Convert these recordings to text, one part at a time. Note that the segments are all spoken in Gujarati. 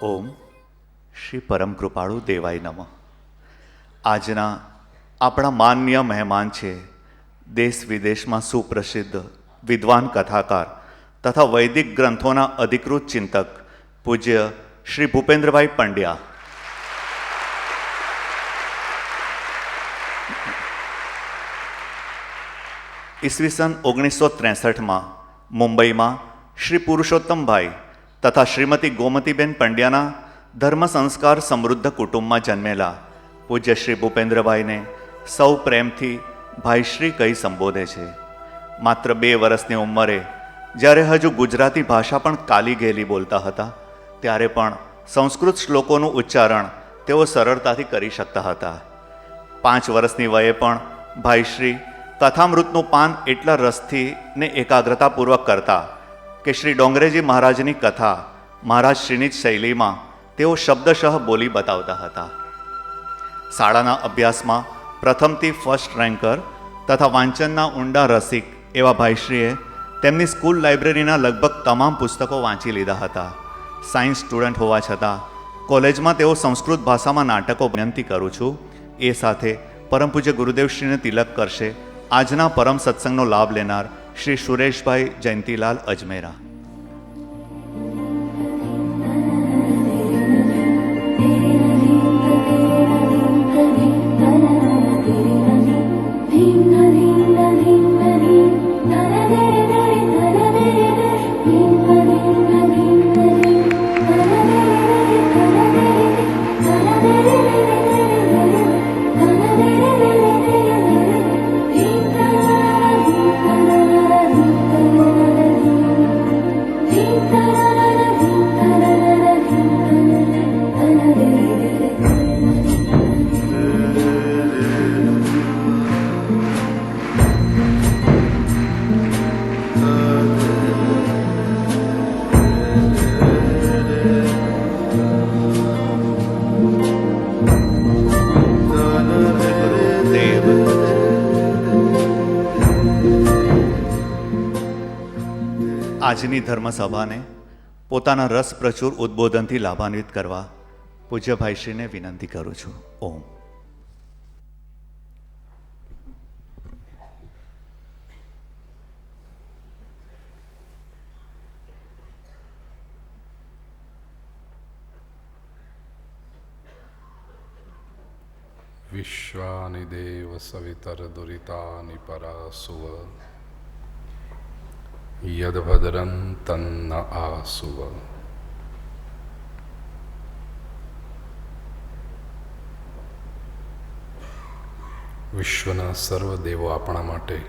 ઓમ શ્રી પરમ કૃપાળુ દેવાય નમઃ. આજના આપણા માન્ય મહેમાન છે દેશ વિદેશમાં સુપ્રસિદ્ધ વિદ્વાન કથાકાર તથા વૈદિક ગ્રંથોના અધિકૃત ચિંતક પૂજ્ય શ્રી ભૂપેન્દ્રભાઈ પંડ્યા. ઈસવીસન 1963માં મુંબઈમાં શ્રી પુરુષોત્તમભાઈ તથા શ્રીમતી ગોમતીબેન પંડ્યાના ધર્મ સંસ્કાર સમૃદ્ધ કુટુંબમાં જન્મેલા પૂજ્ય શ્રી ભૂપેન્દ્રભાઈને સૌ પ્રેમથી ભાઈશ્રી કહી સંબોધે છે. માત્ર 2 વર્ષની ઉંમરે જ્યારે હજુ ગુજરાતી ભાષા પણ કાલી ઘેલી બોલતા હતા ત્યારે પણ સંસ્કૃત શ્લોકોનું ઉચ્ચારણ તેઓ સરળતાથી કરી શકતા હતા. 5 વર્ષની વયે પણ ભાઈશ્રી કથામૃતનું પાન એટલા રસથી ને એકાગ્રતાપૂર્વક કરતા કે શ્રી ડોંગરેજી મહારાજની કથા મહારાજશ્રીની જ શૈલીમાં તેઓ શબ્દશઃ બોલી બતાવતા હતા. શાળાના અભ્યાસમાં પ્રથમથી ફર્સ્ટ રેન્કર તથા વાંચનના ઊંડા રસિક એવા ભાઈશ્રીએ તેમની સ્કૂલ લાઇબ્રેરીના લગભગ તમામ પુસ્તકો વાંચી લીધા હતા. સાયન્સ સ્ટુડન્ટ હોવા છતાં કોલેજમાં તેઓ સંસ્કૃત ભાષામાં નાટકો વિનંતી કરું છું. એ સાથે પરમ પૂજ્ય ગુરુદેવશ્રીને તિલક કરશે આજના પરમ સત્સંગનો લાભ લેનાર શ્રી સુરેશભાઈ જયંતીલાલ અજમેરા. આજની ધર્મસભાને પોતાના રસ પ્રચુર ઉદ્બોધનથી લાભાન્વિત કરવા પૂજ્ય ભાઈશ્રીને વિનંતી કરું છું. ઓમ. વિશ્વાનિ દેવ સવિતર દુરિતાનિ પરાસુવ યદભદ્રં તન્ન આસુવ. વિશ્વના સર્વ દેવો આપણા માટે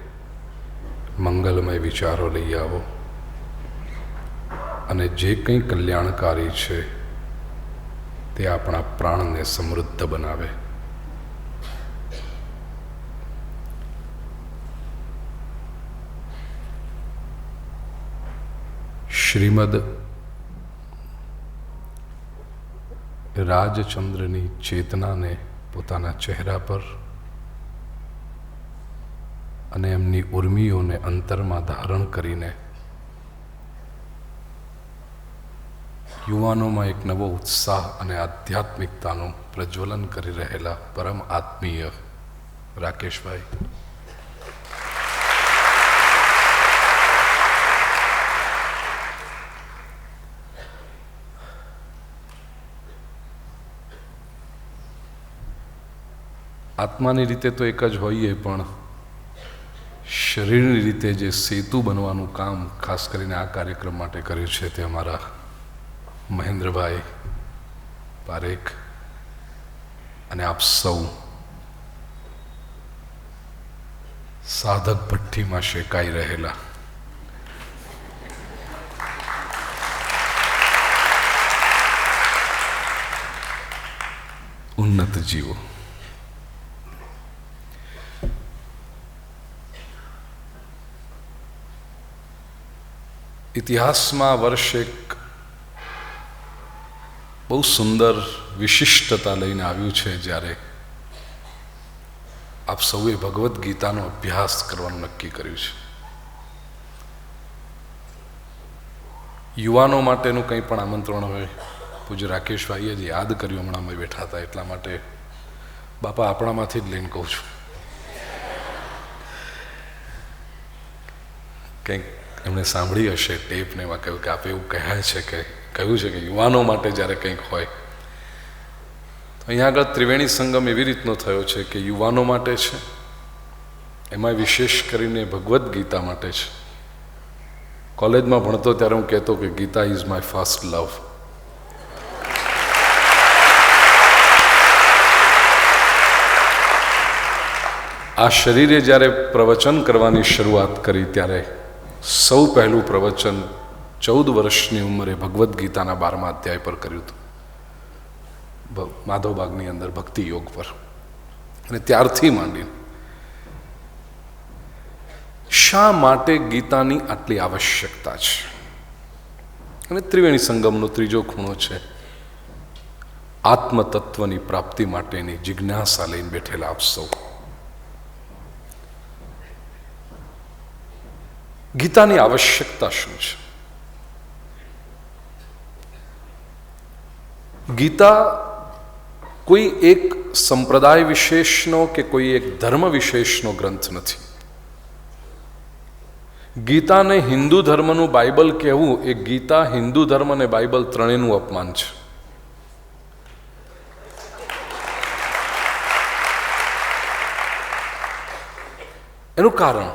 મંગલમય વિચારો લઈ આવો અને જે કંઈ કલ્યાણકારી છે તે આપણા પ્રાણને સમૃદ્ધ બનાવે. શ્રીમદ રાજચંદ્રની ચેતનાને પોતાના ચહેરા પર અને એમની ઉર્મિઓને અંતરમાં ધારણ કરીને યુવાનોમાં એક નવો ઉત્સાહ અને આધ્યાત્મિકતાનું પ્રજ્વલન કરી રહેલા પરમ આત્મીય રાકેશભાઈ, આત્માની રીતે તો એક જ હોઈએ પણ શરીરની રીતે જે સેતુ બનવાનું કામ ખાસ કરીને આ કાર્યક્રમ માટે કર્યું છે તે અમારા મહેન્દ્રભાઈ પારેખ અને આપ સૌ સાધક ભઠ્ઠીમાં શેકાઈ રહેલા ઉન્નત જીવો. ઇતિહાસમાં વર્ષ એક બહુ સુંદર વિશિષ્ટતા લઈને આવ્યું છે જ્યારે આપ સૌએ ભગવદ્ ગીતાનો અભ્યાસ કરવાનું નક્કી કર્યું છે. યુવાનો માટેનું કંઈ પણ આમંત્રણ હોય પૂજ્ય રાકેશભાઈએ જ યાદ કર્યું હમણાં અમે બેઠા હતા, એટલા માટે બાપા આપણામાંથી જ લઈને કહું છું. કંઈક એમણે સાંભળી હશે ટેપને એમાં કહ્યું કે આપે એવું કહ્યું છે કે યુવાનો માટે જ્યારે કંઈક હોય તો અહીંયા આગળ ત્રિવેણી સંગમ એવી રીતનો થયો છે કે યુવાનો માટે છે, એમાં વિશેષ કરીને ભગવદ્ ગીતા માટે છે. કોલેજમાં ભણતો ત્યારે હું કહેતો કે Gita is my first love. આ શરીરે જ્યારે પ્રવચન કરવાની શરૂઆત કરી ત્યારે સૌ પહેલું પ્રવચન 14 વર્ષની ઉંમરે ભગવદ્ ગીતાના 12મા અધ્યાય પર કર્યું હતું, માધવબાગની અંદર ભક્તિ યોગ પર. અને ત્યારથી માંડીને શા માટે ગીતાની આટલી આવશ્યકતા છે, અને ત્રિવેણી સંગમનો ત્રીજો ખૂણો છે આત્મતત્વની પ્રાપ્તિ માટેની જિજ્ઞાસા લઈને બેઠેલા આપ સૌ. ગીતાની આવશ્યકતા શું છે? ગીતા કોઈ એક સંપ્રદાય વિશેષનો કે કોઈ એક ધર્મ વિશેષનો ગ્રંથ નથી. ગીતાને હિન્દુ ધર્મનું બાઇબલ કહેવું એ ગીતા, હિન્દુ ધર્મ અને બાઇબલ ત્રણેયનું અપમાન છે. એનું કારણ,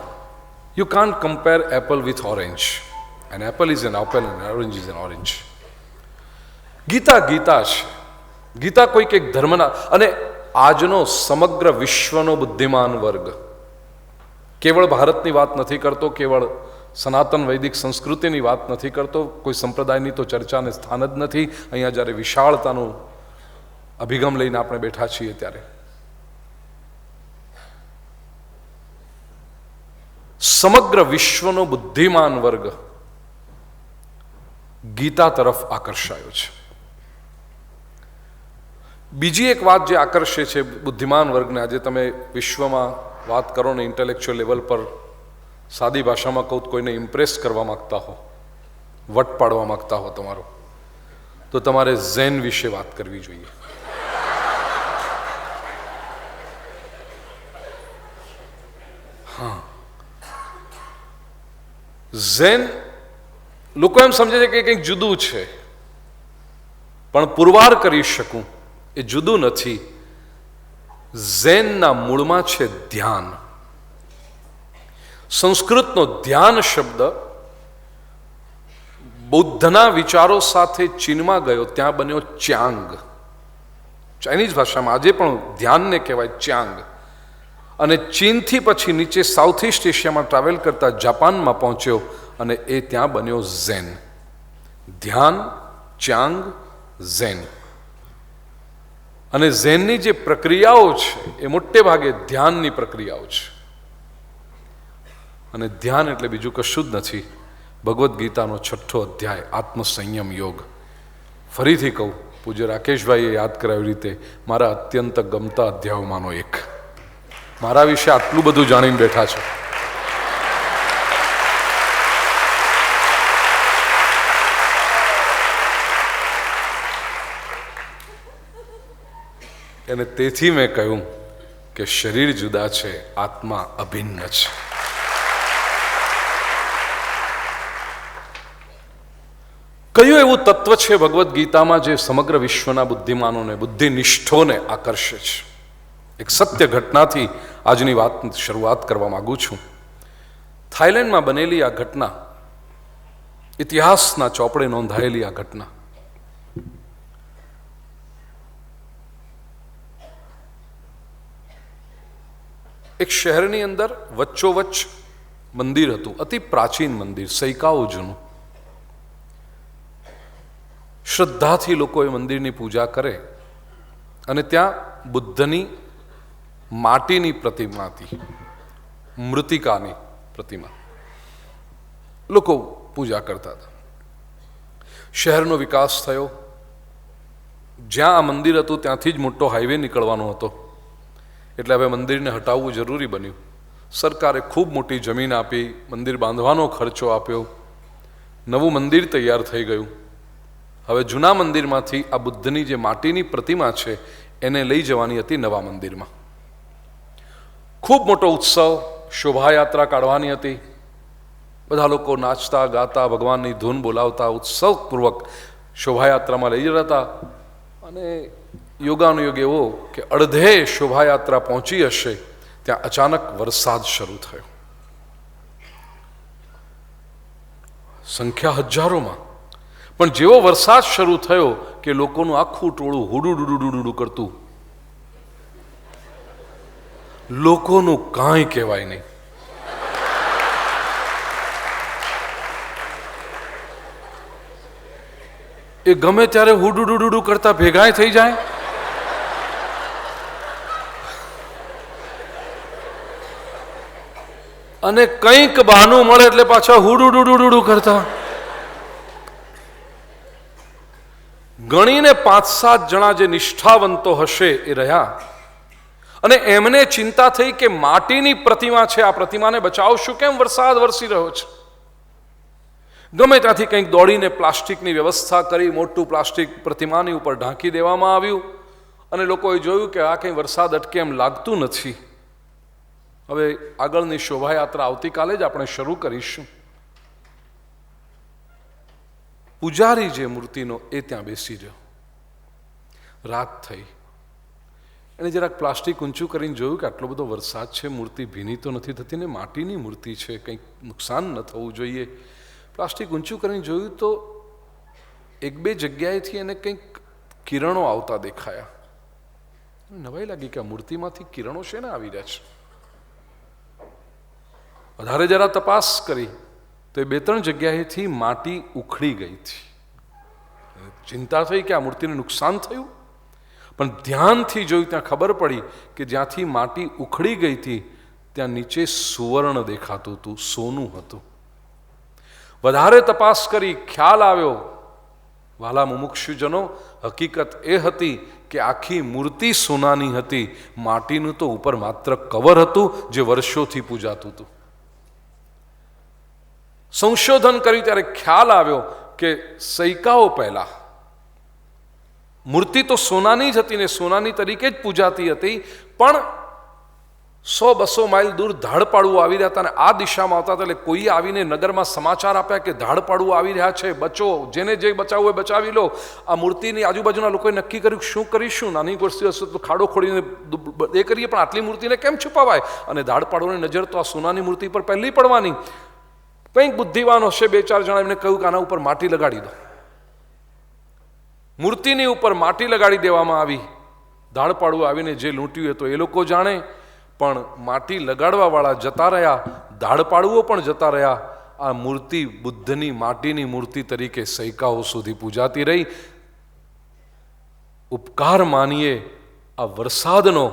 you can't compare apple with orange. An apple is an apple and an orange is an orange. Gita Gita છે. ગીતા કોઈક એક ધર્મના, અને આજનો સમગ્ર વિશ્વનો બુદ્ધિમાન વર્ગ, કેવળ ભારતની વાત નથી કરતો, કેવળ સનાતન વૈદિક સંસ્કૃતિની વાત નથી કરતો, કોઈ સંપ્રદાયની તો ચર્ચાને સ્થાન જ નથી. અહીંયા જ્યારે વિશાળતાનો અભિગમ લઈને આપણે બેઠા છીએ ત્યારે સમગ્ર વિશ્વનો બુદ્ધિમાન વર્ગ ગીતા તરફ આકર્ષાયો છે. બીજી એક વાત જે આકર્ષે છે બુદ્ધિમાન વર્ગને, આજે તમે વિશ્વમાં વાત કરો ને ઇન્ટેલેક્ચ્યુઅલ લેવલ પર, સાદી ભાષામાં કહું કોઈને ઇમ્પ્રેસ કરવા માગતા હો, વટ પાડવા માગતા હો તમારો, તો તમારે ઝેન વિશે વાત કરવી જોઈએ. હા, ઝેન લોકો એમ સમજે છે કે કંઈક જુદું છે, પણ પુરવાર કરી શકું એ જુદું નથી. ઝેનના મૂળમાં છે ધ્યાન. સંસ્કૃતનો ધ્યાન શબ્દ બૌદ્ધના વિચારો સાથે ચીનમાં ગયો, ત્યાં બન્યો ચાંગ. ચાઇનીઝ ભાષામાં આજે પણ ધ્યાનને કહેવાય ચાંગ. અને ચીનથી પછી નીચે સાઉથ ઇસ્ટ એશિયામાં ટ્રાવેલ કરતા જાપાનમાં પહોંચ્યો અને એ ત્યાં બન્યો ઝેન. ધ્યાન, ચાંગ, ઝેન. અને ઝેનની જે પ્રક્રિયાઓ છે એ મોટે ભાગે ધ્યાનની પ્રક્રિયાઓ છે. અને ધ્યાન એટલે બીજું કશું જ નથી, ભગવદ્ ગીતાનો 6થો અધ્યાય આત્મસંયમ યોગ. ફરીથી કહું, પૂજ્ય રાકેશભાઈએ યાદ કરાવી રીતે મારા અત્યંત ગમતા અધ્યાયોમાંનો એક. મારા વિશે આટલું બધું જાણીને બેઠા છો. અને તેથી મેં કહ્યું કે શરીર જુદા છે, આત્મા અભિન્ન છે. કયું એવું તત્વ છે ભગવદ્ ગીતામાં જે સમગ્ર વિશ્વના બુદ્ધિમાનોને, બુદ્ધિનિષ્ઠોને આકર્ષે છે? એક સત્ય ઘટનાથી આજની વાત શરૂઆત કરવા માંગુ છું. થાઈલેન્ડમાં બનેલી આ ઘટના, ઇતિહાસના ચોપડે નોંધાયેલી આ ઘટના, એક શહેરની અંદર વચ્ચોવચ્ચ મંદિર હતું, અતિ પ્રાચીન મંદિર, સૈકાઓ જૂનું. શ્રદ્ધાથી લોકો એ મંદિરની પૂજા કરે અને ત્યાં બુદ્ધની માટીની પ્રતિમા હતી, મૃતિકાની પ્રતિમા, લોકો પૂજા કરતા હતા. શહેરનો વિકાસ થયો. જ્યાં આ મંદિર હતું ત્યાંથી જ મોટો હાઈવે નીકળવાનો હતો, એટલે હવે મંદિરને હટાવવું જરૂરી બન્યું. સરકારે ખૂબ મોટી જમીન આપી, મંદિર બાંધવાનો ખર્ચો આપ્યો, નવું મંદિર તૈયાર થઈ ગયું. હવે જૂના મંદિરમાંથી આ બુદ્ધની જે માટીની પ્રતિમા છે એને લઈ જવાની હતી નવા મંદિરમાં. ખૂબ મોટો ઉત્સવ, શોભાયાત્રા કાઢવાની હતી. બધા લોકો નાચતા ગાતા ભગવાનની ધૂન બોલાવતા ઉત્સવપૂર્વક શોભાયાત્રામાં લઈ જતા હતા. અને યોગાનુયોગ એવો કે અડધે શોભાયાત્રા પહોંચી હશે ત્યાં અચાનક વરસાદ શરૂ થયો. સંખ્યા હજારોમાં. પણ જેવો વરસાદ શરૂ થયો કે લોકોનું આખું ટોળું હુડુડુડુડુડુ કરતું, લોકોનું કાંઈ કહેવાય નહીં. એ ગમે ત્યારે હુડુડુડુડુ કરતા ભેગાય થઈ જાય. અને કંઈક બહાનું મળે એટલે પાછા હુડુડુડુડુ કરતા. ગણીને 5-7 જણા જે નિષ્ઠાવંતો હશે એ રહ્યા. અને એમને ચિંતા થઈ કે માટીની પ્રતિમા છે, આ પ્રતિમાને બચાવશું કેમ? વરસાદ વરસી રહ્યો છે. ગમે ત્યાંથી કંઈક દોડીને પ્લાસ્ટિકની વ્યવસ્થા કરી મોટું પ્લાસ્ટિક પ્રતિમાની ઉપર ઢાંકી દેવામાં આવ્યું. અને લોકોએ જોયું કે આ કંઈ વરસાદ અટકે એમ લાગતું નથી. હવે આગળની શોભાયાત્રા આવતીકાલે જ આપણે શરૂ કરીશું. પૂજારી જે મૂર્તિનો એ ત્યાં બેસી રહ્યો. રાત થઈ. એને જરાક પ્લાસ્ટિક ઊંચું કરીને જોયું કે આટલો બધો વરસાદ છે, મૂર્તિ ભીની તો નથી થતી ને, માટીની મૂર્તિ છે, કંઈક નુકસાન ન થવું જોઈએ. પ્લાસ્ટિક ઊંચું કરીને જોયું તો 1-2 જગ્યાએથી એને કંઈક કિરણો આવતા દેખાયા. નવાઈ લાગી કે આ મૂર્તિમાંથી કિરણો છે ને આવી રહ્યા છે. વધારે જરા તપાસ કરી તો એ 2-3 જગ્યાએથી માટી ઉખડી ગઈ હતી. ચિંતા થઈ કે આ મૂર્તિને નુકસાન થયું. પણ ધ્યાનથી જોયું ત્યાં ખબર પડી કે જ્યાંથી માટી ઉખડી ગઈ હતી ત્યાં નીચે સુવર્ણ દેખાતું હતું, સોનું હતું. વધારે તપાસ કરી ખ્યાલ આવ્યો, વાલા મુમુક્ષુજનો, હકીકત એ હતી કે આખી મૂર્તિ સોનાની હતી. માટીનું તો ઉપર માત્ર કવર હતું જે વર્ષોથી પૂજાતું હતું. સંશોધન કર્યું ત્યારે ખ્યાલ આવ્યો કે સૈકાઓ પહેલા મૂર્તિ તો સોનાની જ હતી ને સોનાની તરીકે જ પૂજાતી હતી. પણ 100-200 માઇલ દૂર ધાડપાડું આવી રહ્યા હતા અને આ દિશામાં આવતા હતા. એટલે કોઈ આવીને નગરમાં સમાચાર આપ્યા કે ધાડપાડું આવી રહ્યા છે, બચો, જેને જે બચાવવું એ બચાવી લો. આ મૂર્તિની આજુબાજુના લોકોએ નક્કી કર્યું શું કરીશું? નાની ગોષ્ઠી હશે તો ખાડો ખોડીને એ કરીએ, પણ આટલી મૂર્તિને કેમ છુપાવાય? અને ધાડપાડુની નજર તો આ સોનાની મૂર્તિ પર પહેલી પડવાની. કંઈક બુદ્ધિવાન હશે 2-4 જણા એમને કહ્યું કે આના ઉપર માટી લગાડી દો. મૂર્તિની ઉપર માટી લગાડી દેવામાં આવી. ધાડપાડું આવીને જે લૂંટ્યું એ તો એ લોકો જાણે. પણ માટી લગાડવાવાળા જતા રહ્યા, ધાડપાડુઓ પણ જતા રહ્યા. આ મૂર્તિ બુદ્ધની માટીની મૂર્તિ તરીકે સૈકાઓ સુધી પૂજાતી રહી. ઉપકાર માનીએ આ વરસાદનો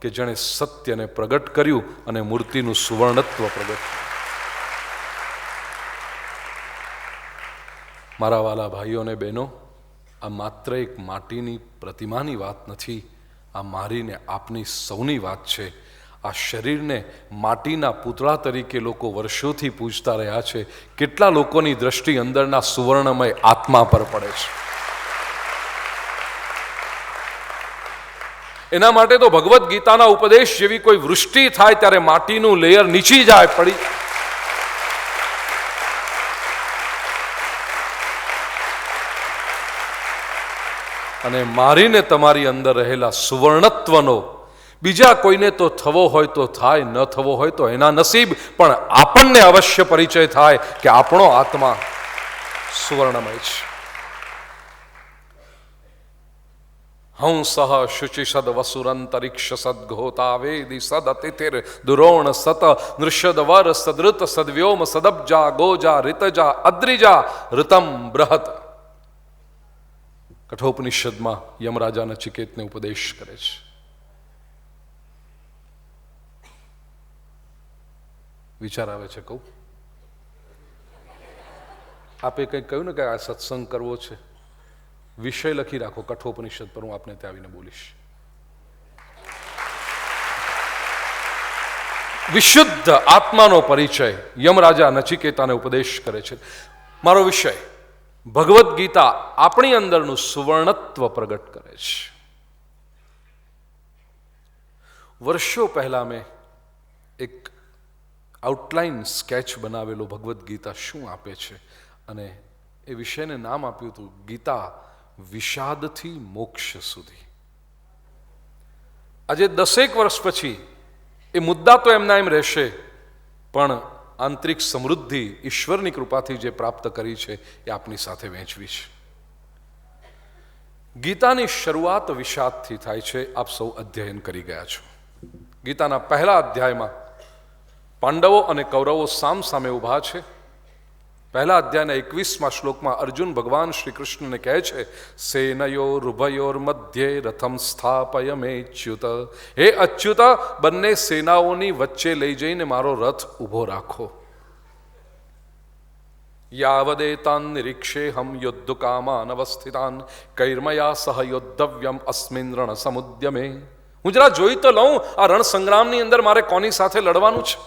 કે જેણે સત્યને પ્રગટ કર્યું અને મૂર્તિનું સુવર્ણત્વ પ્રગટ. મારા વાલા ભાઈઓ અને બહેનો, આ માત્ર એક માટીની પ્રતિમાની વાત નથી, આ મારી ને આપની સૌની વાત છે. આ શરીરને માટીના પૂતળા તરીકે લોકો વર્ષોથી પૂજતા રહ્યા છે. કેટલા લોકોની દ્રષ્ટિ અંદરના સુવર્ણમય આત્મા પર પડે છે. એના માટે તો ભગવદ્ ગીતાના ઉપદેશ જેવી કોઈ વૃષ્ટિ થાય ત્યારે માટીનું લેયર નીચી જાય, પડી. અને મારીને તમારી અંદર રહેલા સુવર્ણત્વનો બીજા કોઈને તો થવો હોય તો થાય, ન થવો હોય તો એના નસીબ, પણ આપણને અવશ્ય પરિચય થાય કે આપણો આત્મા સુવર્ણમય છે. હંસઃ શુચિ સદ વસુરંતરિક્ષ સદઘોતા વેદી સદ અતિથિર દુરોણ સત નૃષદ વર સદૃત સદવ્યોમ સદબ્જા ગોજા રિતજા અદ્રિજા ઋતમ બૃહત. કઠોપનિષદમાં યમરાજા નચિકેતને ઉપદેશ કરે છે. વિચાર આવે છે, કહું? આપે કંઈક કહ્યું ને કે આ સત્સંગ કરવો છે, વિષય લખી રાખો કઠોપનિષદ પર, હું આપને ત્યાં આવીને બોલીશ. વિશુદ્ધ આત્માનો પરિચય યમરાજા નચિકેતાને ઉપદેશ કરે છે. મારો વિષય ભગવદ્ ગીતા આપણી અંદરનું સુવર્ણત્વ પ્રગટ કરે છે. વર્ષો પહેલા મેં એક આઉટલાઇન સ્કેચ બનાવેલો ભગવદ્ ગીતા શું આપે છે અને એ વિષયને નામ આપ્યું હતું ગીતા વિષાદથી મોક્ષ સુધી. આજે 10 વર્ષ પછી એ મુદ્દા તો એમના એમ રહેશે, પણ આંતરિક સમૃદ્ધિ ઈશ્વરની કૃપાથી જે પ્રાપ્ત કરી છે એ આપની સાથે વહેંચવી છે. ગીતાની શરૂઆત વિષાદથી થાય છે. આપ સૌ અધ્યયન કરી ગયા છો. ગીતાના પહેલા અધ્યાયમાં પાંડવો અને કૌરવો સામ સામે ઊભા છે. પહેલા અધ્યાયના 21મા શ્લોકમાં અર્જુન ભગવાન શ્રી કૃષ્ણને કહે છે, સેનયોરુભયોર મધ્યે રથમ સ્થાપય મેચ્યુત. હે અચ્યુત, બંને સેનાઓની વચ્ચે લઈ જઈને મારો રથ ઊભો રાખો. યાવદેતાન નિરીક્ષેહમ યોદ્ધુકામાન અવસ્થિતાન કૈર્મયા સહ યોદ્ધવ્યમ અસ્મિન રણ સમુદ્યમે. હું જરા જોઈ તો લઉં આ રણ સંગ્રામની અંદર મારે કોની સાથે લડવાનું છે.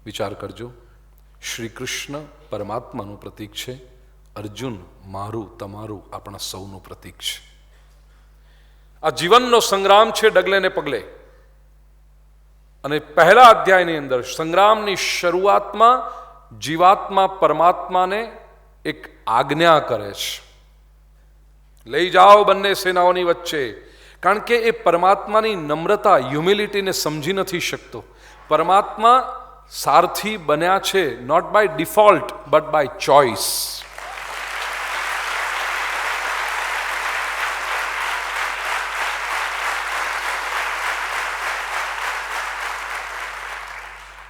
વિચાર કરજો, શ્રી કૃષ્ણ પરમાત્માનું પ્રતીક છે, અર્જુન મારું તમારું આપણા સૌનું પ્રતીક છે. આ જીવનનો સંગ્રામ છે ડગલે ને પગલે. અને પહેલા અધ્યાયની અંદર સંગ્રામની શરૂઆતમાં જીવાત્મા પરમાત્માને એક આજ્ઞા કરે છે, લઈ જાઓ બંને સેનાઓની વચ્ચે. કારણ કે એ પરમાત્માની નમ્રતા, હ્યુમિલિટીને સમજી નથી શકતો. પરમાત્મા સારથી બન્યા છે not by default but by choice.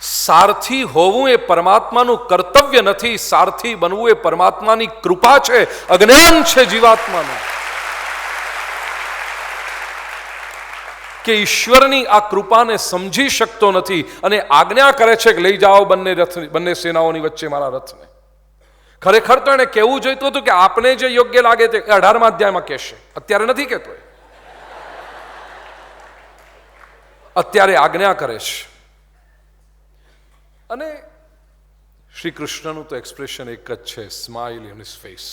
સારથી હોવું એ પરમાત્માનું કર્તવ્ય નથી, સારથી બનવું એ પરમાત્માની કૃપા છે, અજ્ઞાન છે જીવાત્માનું કે ઈશ્વરની આ કૃપાને સમજી શકતો નથી અને આજ્ઞા કરે છે કે લઈ જાઓ બંને સેનાઓની વચ્ચે મારા રથને. ખરેખર તો એને કહેવું જોઈતું હતું કે આપને જે યોગ્ય લાગે તે 18મા અધ્યાયમાં કહેશે. અત્યારે નથી કહેતો, અત્યારે આજ્ઞા કરે છે. અને શ્રી કૃષ્ણનું તો એક્સપ્રેશન એક જ છે, smile in his face.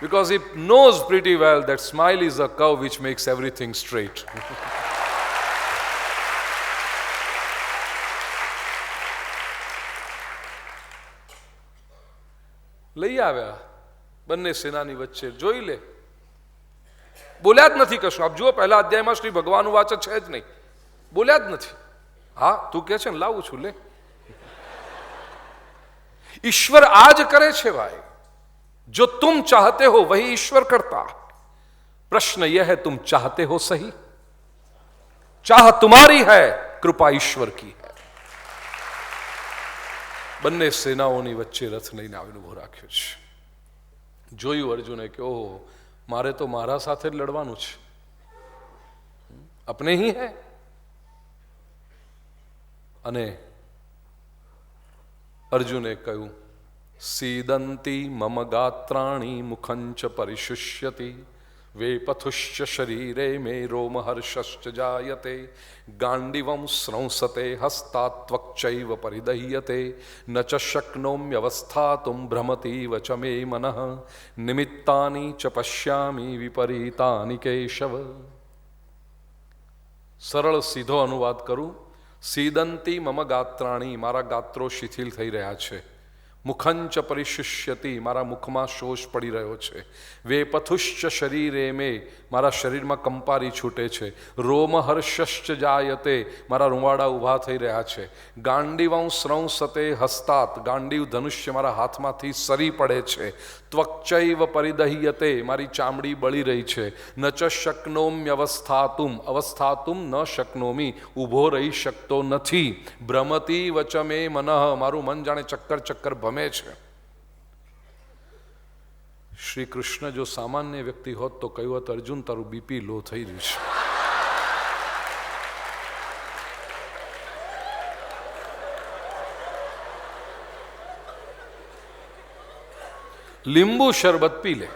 Because he knows pretty well that smile is a curve which makes everything straight. લઈ આવ્યા બંને સેનાની વચ્ચે, જોઈ લે. બોલ્યા જ નથી કશું. આપ જુઓ પહેલા અધ્યાયમાં શ્રી ભગવાન વાચ છે જ નહીં, બોલ્યા જ નથી. હા તું કહે છે ને લાવું છું, લે. ઈશ્વર આ જ કરે છે ભાઈ. जो तुम चाहते हो वही ईश्वर करता. प्रश्न यह है तुम चाहते हो सही? चाह तुम्हारी है, कृपा ईश्वर की है. બંને સેનાઓની વચ્ચે રથ લઈને આવીને ઉભો રાખ્યો છે. જોયું અર્જુને કે ઓહો, મારે તો મારા સાથે જ લડવાનું છે, અપને હી હૈ. અને અર્જુને કહ્યું, सीदंती मम गात्राणि मुखंच परिशुष्यति वेपथुश्च शरीरे मे रोमहर्षश्च जायते गांडिवं स्रंसते हस्तात्वक्चैव परिदह्यते न च शक्नोम्यवस्थातुं भ्रमतीव च मे मनः निमित्तानि च पश्यामि विपरीतानि केशव. સરળ સીધો અનુવાદ કરું, સીદંતી મમ ગાત્રાણી, મારા ગાત્રો શિથિલ થઈ રહ્યા છે. મુખંચ પરિશુષ્યતિ, મારા મુખમાં શોષ પડી રહ્યો છે. વેપથુશ્ચ શરીરે મે, મારા શરીરમાં કંપારી છૂટે છે. રોમહર્ષશ્ચ જાયતે, મારા રૂંવાડા ઊભા થઈ રહ્યા છે. ગાંડીવં સ્રંસતે હસ્તાત, ગાંડીવ ધનુષ્ય મારા હાથમાંથી સરી પડે છે. ત્વક્ચૈવ પરિદહ્યતે, મારી ચામડી બળી રહી છે. ન ચ શક્નોમ્યવસ્થાતુમ, અવસ્થાતુમ ન શક્નોમી, ઊભો રહી શકતો નથી. ભ્રમતી વચ મે મનઃ, મારું મન જાણે ચક્કર ચક્કર ભમે છે. શ્રી કૃષ્ણ જો સામાન્ય વ્યક્તિ હોત તો કહ્યું હોત, અર્જુન તારું બીપી લો થઈ રહ્યું છે. લીંબુ શરબત પી લે.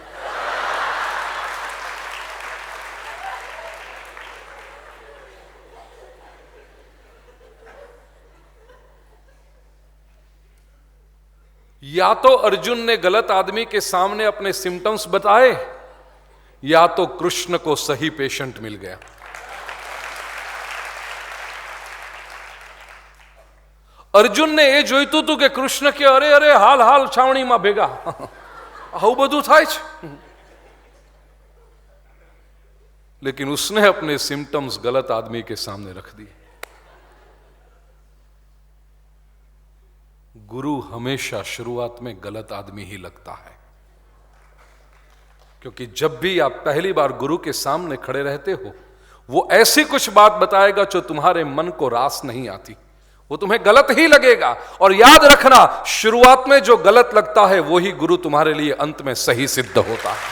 या तो अर्जुन ने गलत आदमी के सामने अपने सिम्टम्स बताए, या तो कृष्ण को सही पेशेंट मिल गया। અર્જુન ને એ જોઈતું હતું કે કૃષ્ણ કે અરે અરે હાલ હાલ છાવણીમાં ભેગા, આવું બધું થાય છે, लेकिन उसने अपने सिम्टम्स गलत आदमी के सामने रख दिए। गुरु हमेशा शुरुआत में गलत आदमी ही लगता है, क्योंकि जब भी आप पहली बार गुरु के सामने खड़े रहते हो, वो ऐसी कुछ बात बताएगा जो तुम्हारे मन को रास नहीं आती, वो तुम्हें गलत ही लगेगा। और याद रखना, शुरुआत में जो गलत लगता है वही गुरु तुम्हारे लिए अंत में सही सिद्ध होता है।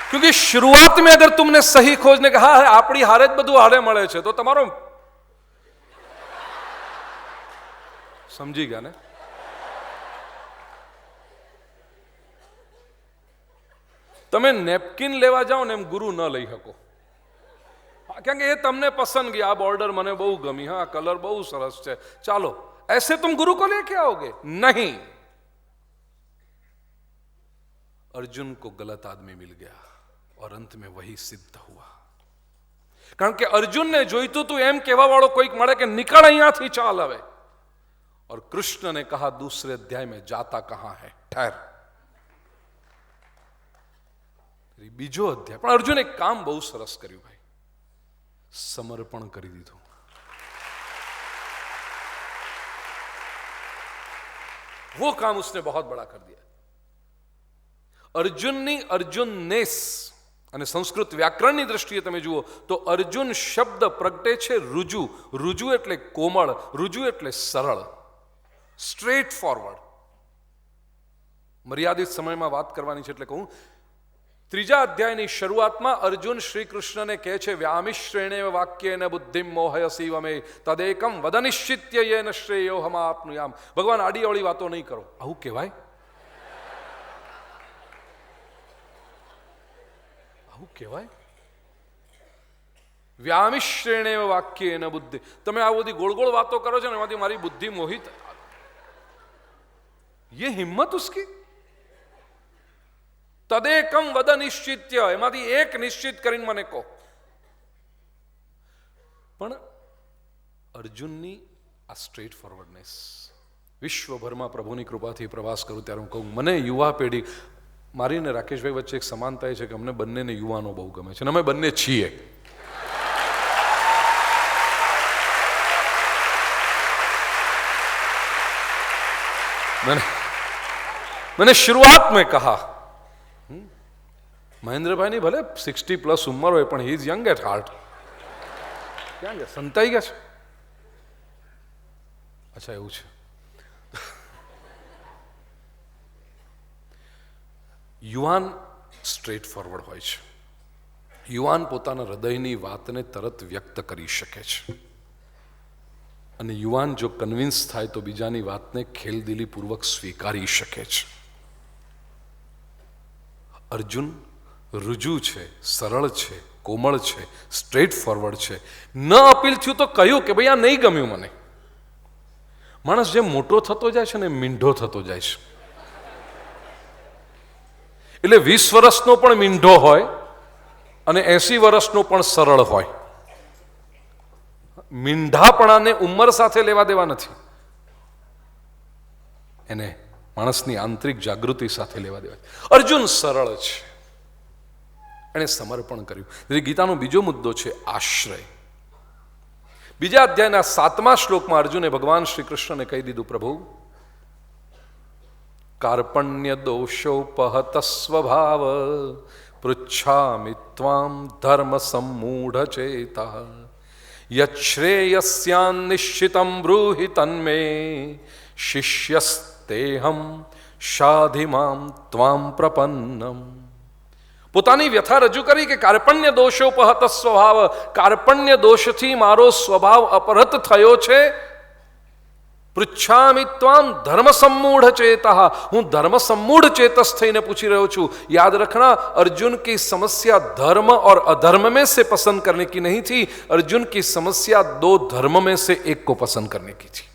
क्योंकि शुरुआत में अगर तुमने सही खोजने कहा है आपड़ी हारे ज બધું હારે મળે છે, તો તમારો સમજી ગયા ને? તમે નેપકિન લેવા જાઓ ને એમ ગુરુ ન લઈ શકો, કારણ કે એ તમને પસંદ ગઈ, આ બોર્ડર મને બહુ ગમી, હા કલર બહુ સરસ છે, ચાલો, ऐसे तुम गुरु को लेके आओगे? नहीं। अर्जुन को गलत आदमी मिल गया और अंत में वही सिद्ध हुआ। કારણ કે અર્જુન ને જોઈતું તું એમ કહેવા વાળો કોઈક મળે કે નીકળ અહીંયાથી, ચાલ હવે। और कृष्ण ने कहा दूसरे अध्याय में, जाता कहां है, ठहर। બીજો અધ્યાય પણ અર્જુન એક કામ બહુ સરસ કર્યું ભાઈ, સમર્પણ કરી દીધું। वो काम उसने बहुत बड़ा कर दिया। अर्जुनની અર્જુનનેસ અને સંસ્કૃત વ્યાકરણની દ્રષ્ટિએ તમે જુઓ તો અર્જુન શબ્દ પ્રગટે છે રુજુ। રુજુ એટલે કોમળ, રુજુ એટલે સરળ, સ્ટ્રેટ ફોરવર્ડ। મર્યાદિત સમયમાં વાત કરવાની છે એટલે કહું, ત્રીજા અધ્યાયની શરૂઆતમાં અર્જુન શ્રી કૃષ્ણને કહે છે, વ્યામિશ્રેણેવ વાક્યેન બુદ્ધિમ મોહયસી વમે તદેકમ વદ નિશ્ચિત્ય યેન શ્રેયો હમાપ્નુયામ। ભગવાન આડીઅવળી વાતો નહીં કરો, આવું કહેવાય? આવું કહેવાય? વ્યામિશ્રેણેવ વાક્યેન બુદ્ધિ, તમે આ બધી ગોળ ગોળ વાતો કરો છો ને એમાંથી મારી બુદ્ધિ મોહિત, ये हिम्मत उसकी? तदेकम वद निश्चित्य, एमांथी एक निश्चित करीने मने को। पण अर्जुननी आ स्ट्रेट फॉरवर्डनेस, विश्वभरमा प्रभुनी कृपाथी प्रवास करूं त्यारे हुं कहूं, मने युवा पेढ़ी, मारी ने राकेशभाई वच्चे एक समानता है कि अमने बंनेने युवानो बहु गमे छे, अमे बंने छीए। मैंने शुरुआत में कहा, महेंद्र भाई भले 60+ उम्र हो, पण he is young at heart. क्या गया, संताई गया? अच्छा एवं छे। युवान स्ट्रेट फॉरवर्ड होय छे, युवान पोताना हृदयनी वातने तरत व्यक्त करी शके छे, અને યુવાન જો કન્વિન્સ થાય તો બીજાની વાતને ખેલદિલી પૂર્વક સ્વીકારી શકે છે। અર્જુન રુજુ છે, સરળ છે, કોમળ છે, સ્ટ્રેટ ફોરવર્ડ છે। ન અપીલ થયું તો કહ્યું કે ભાઈ આ નહીં ગમ્યું મને। માણસ જેમ મોટો થતો જાય છે ને મીંઢો થતો જાય છે, એટલે 20 વર્ષનો પણ મીંઢો હોય અને 80 વર્ષનો પણ સરળ હોય। મીંઢાપણાને ઉંમર સાથે લેવા દેવા નથી, એને માણસની આંતરિક જાગૃતિ સાથે લેવા દેવા। અર્જુન સરળ છે, એણે સમર્પણ કર્યું। એટલે ગીતાનો બીજો મુદ્દો છે આશ્રય। બીજા અધ્યાયના 7મા શ્લોકમાં અર્જુને ભગવાન શ્રી કૃષ્ણને કહી દીધું, પ્રભુ કાર્પણ્ય દોષોપહત સ્વભાવ પૃચ્છામિ ત્વામ ધર્મ સમ્મૂઢ ચેતા यच्छ्रेयस्यान्निश्चितं ब्रूहि तन्मे शिष्यस्तेहं शाधिमां त्वां प्रपन्नम। પોતાની વ્યથા રજૂ કરી કે કાર્પણ્ય દોષોપહત સ્વભાવ, કાર્પણ્ય દોષથી મારો સ્વભાવ અપહૃત થયો છે પૃચ્છામિ ત્વામ ધર્મ सम्मूढ़ चेता, હું ધર્મ सम्मूढ़ चेतस થઈને પૂછી રહ્યો છું. याद रखना, अर्जुन की समस्या धर्म और अधर्म में से पसंद करने की नहीं थी. अर्जुन की समस्या दो धर्म में से एक को पसंद करने की थी.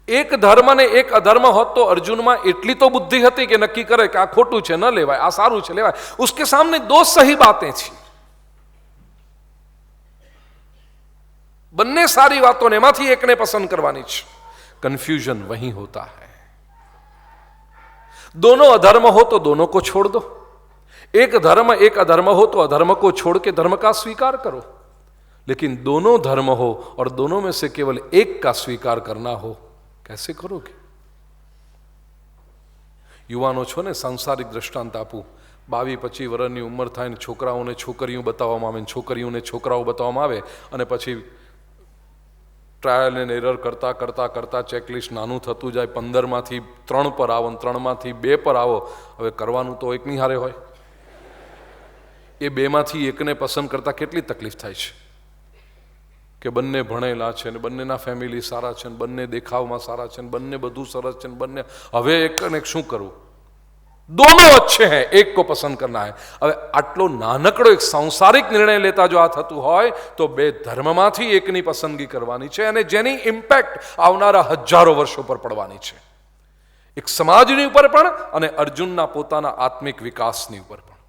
એક ધર્મ ને એક અધર્મ હોત તો અર્જુનમાં એટલી તો બુદ્ધિ હતી કે નક્કી કરે કે આ ખોટું છે, ન લેવાય, આ સારું છે, લેવાય. उसके सामने दो सही बातें थी. બંને સારી વાતો ને એમાંથી એકને પસંદ કરવાની છે. કન્ફ્યુઝન વહીં હોતા है. दोनों अधर्म हो तो दोनों को छोड़ दो. एक धर्म एक अधर्म हो तो अधर्म को छोड़ के धर्म का स्वीकार करो. लेकिन दोनों धर्म हो और दोनों में से केवल एक का स्वीकार करना हो, कैसे करोगे? યુવાનો છો ને, સાંસારિક દ્રષ્ટાંત આપું. 22-25 વર્ષની ઉંમર થાય ને છોકરાઓને છોકરીઓ બતાવવામાં આવે, છોકરીઓને છોકરાઓ બતાવવામાં આવે, અને પછી ટ્રાયલ એન્ડ એરર કરતા કરતા કરતા ચેકલિસ્ટ નાનું થતું જાય. 15માંથી 3 પર આવો, 3માંથી 2 પર આવો. હવે કરવાનું તો એકની હારે હોય. એ 2માંથી એકને પસંદ કરતા કેટલી તકલીફ થાય છે કે બંને ભણેલા છે ને બંનેના ફેમિલી સારા છે ને બંને દેખાવમાં સારા છે ને બંને બધું સરસ છે ને બંને, હવે એક ને શું કરવું? दोनों अच्छे हैं, एक को पसंद करना है. હવે આટલો નાનકડો એક સાંસારિક નિર્ણય લેતા જો આ થતું હોય તો બે ધર્મમાંથી એકની પસંદગી કરવાની છે, અને જેની ઇમ્પેક્ટ આવનારા હજારો વર્ષો પર પડવાની છે. એક સમાજની ઉપર પણ અને અર્જુનના પોતાના આત્મિક વિકાસની ઉપર પણ.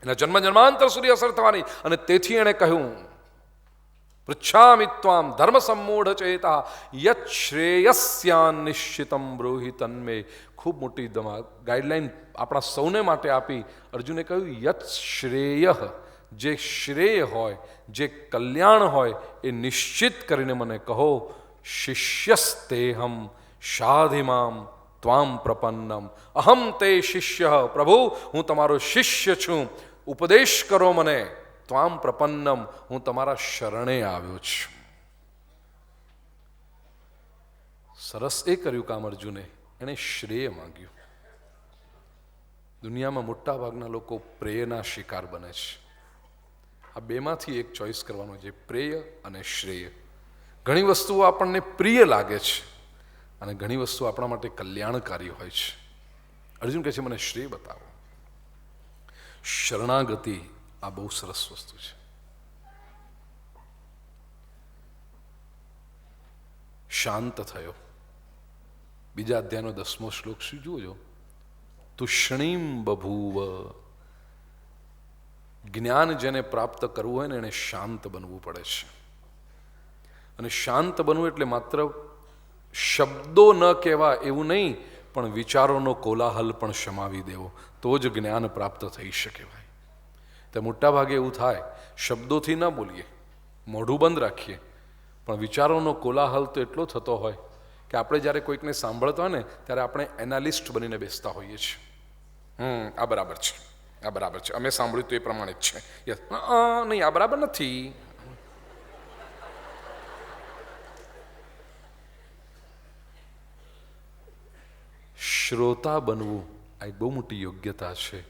એના જન્મ જન્માંતર સુધી અસર થવાની. અને તેથી એણે કહ્યું, પૃચ્છામિ ત્વામ ધર્મ सम्मूढ़ चेता યત શ્રેયસ્યાન નિશ્ચિતમ બ્રૂહિ તન્મે. ખૂબ મોટી ગાઈડલાઈન આપણા સૌને માટે આપી. અર્જુને કહ્યું, યત શ્રેય, જે શ્રેય હોય, જે કલ્યાણ હોય એ નિશ્ચિત કરીને મને કહો. શિષ્યસ્તેહમ શાધિમામ ત્વામ પ્રપન્નમ. અહમ તે શિષ્ય, પ્રભુ હું તમારો શિષ્ય છું, ઉપદેશ કરો મને. ત્વામ પ્રપન્નમ, હું તમારા શરણે આવ્યો છું. સરસ એ કર્યું કામ અર્જુને, એણે શ્રેય માંગ્યું. દુનિયામાં મોટા ભાગના લોકો પ્રેયના શિકાર બને છે. આ બેમાંથી એક ચોઈસ કરવાનો છે, પ્રેય અને શ્રેય. ઘણી વસ્તુઓ આપણને પ્રિય લાગે છે અને ઘણી વસ્તુઓ આપણા માટે કલ્યાણકારી હોય છે. અર્જુન કહે છે, મને શ્રેય બતાવો. શરણાગતિ આ બહુ સરસ વસ્તુ છે. શાંત થયો. બીજા અધ્યાયનો 10મો શ્લોક શું જોજો? તુષ્ણીમ બભૂવ. જ્ઞાન જેને પ્રાપ્ત કરવું હોય ને એને શાંત બનવું પડે છે. અને શાંત બનવું એટલે માત્ર શબ્દો ન કહેવા એવું નહીં, પણ વિચારોનો કોલાહલ પણ શમાવી દેવો, તો જ જ્ઞાન પ્રાપ્ત થઈ શકે. ભાઈ, તો મોટા ભાગે એવું થાય, શબ્દોથી ન બોલીએ, મોઢું બંધ રાખીએ, પણ વિચારોનો કોલાહલ તો એટલો થતો હોય કે આપણે જ્યારે કોઈકને સાંભળતા હોય ને ત્યારે આપણે એનાલિસ્ટ બનીને બેસતા હોઈએ છીએ. આ બરાબર છે, આ બરાબર છે, અમે સાંભળ્યું તો એ પ્રમાણે જ છે. યસ, નહીં, આ બરાબર નથી. શ્રોતા બનવું આ એક બહુ મોટી યોગ્યતા છે.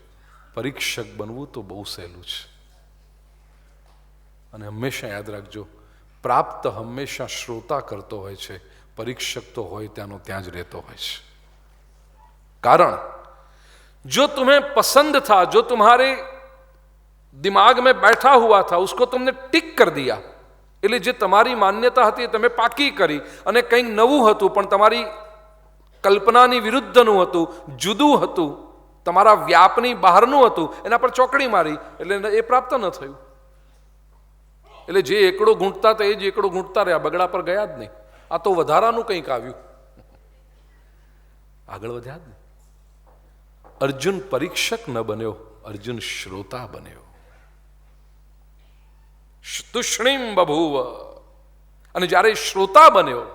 પરીક્ષક બનવું તો બહુ સહેલું છે. અને હંમેશા યાદ રાખજો, પ્રાપ્ત હંમેશા શ્રોતા કરતો હોય છે, परीक्षक तो हो त्यानो त्याज रहतो है. कारण जो तुम्हें पसंद था, जो तुम्हारे दिमाग में बैठा हुआ था, उसको तुमने टिक कर दिया. એટલે જે તમારી માન્યતા હતી તમે પાકી કરી, અને કંઈક નવું હતું પણ તમારી કલ્પનાની વિરુદ્ધનું હતું, જુદું હતું, તમારા વ્યાપની બહારનું હતું, એના પર ચોકડી મારી એટલે એ પ્રાપ્ત ન થયું. એટલે જે એકડો ઘૂંટતા હતા એ જ એકડો ઘૂંટતા રહ્યા, બગડા પર ગયા જ નહીં. આ તો વધારાનું કંઈક આવ્યું, આગળ વધ્યા જ નહીં. અર્જુન પરીક્ષક ન બન્યો, અર્જુન શ્રોતા બન્યો. તુષ્ણીમ બભૂવ. અને જ્યારે શ્રોતા બન્યો,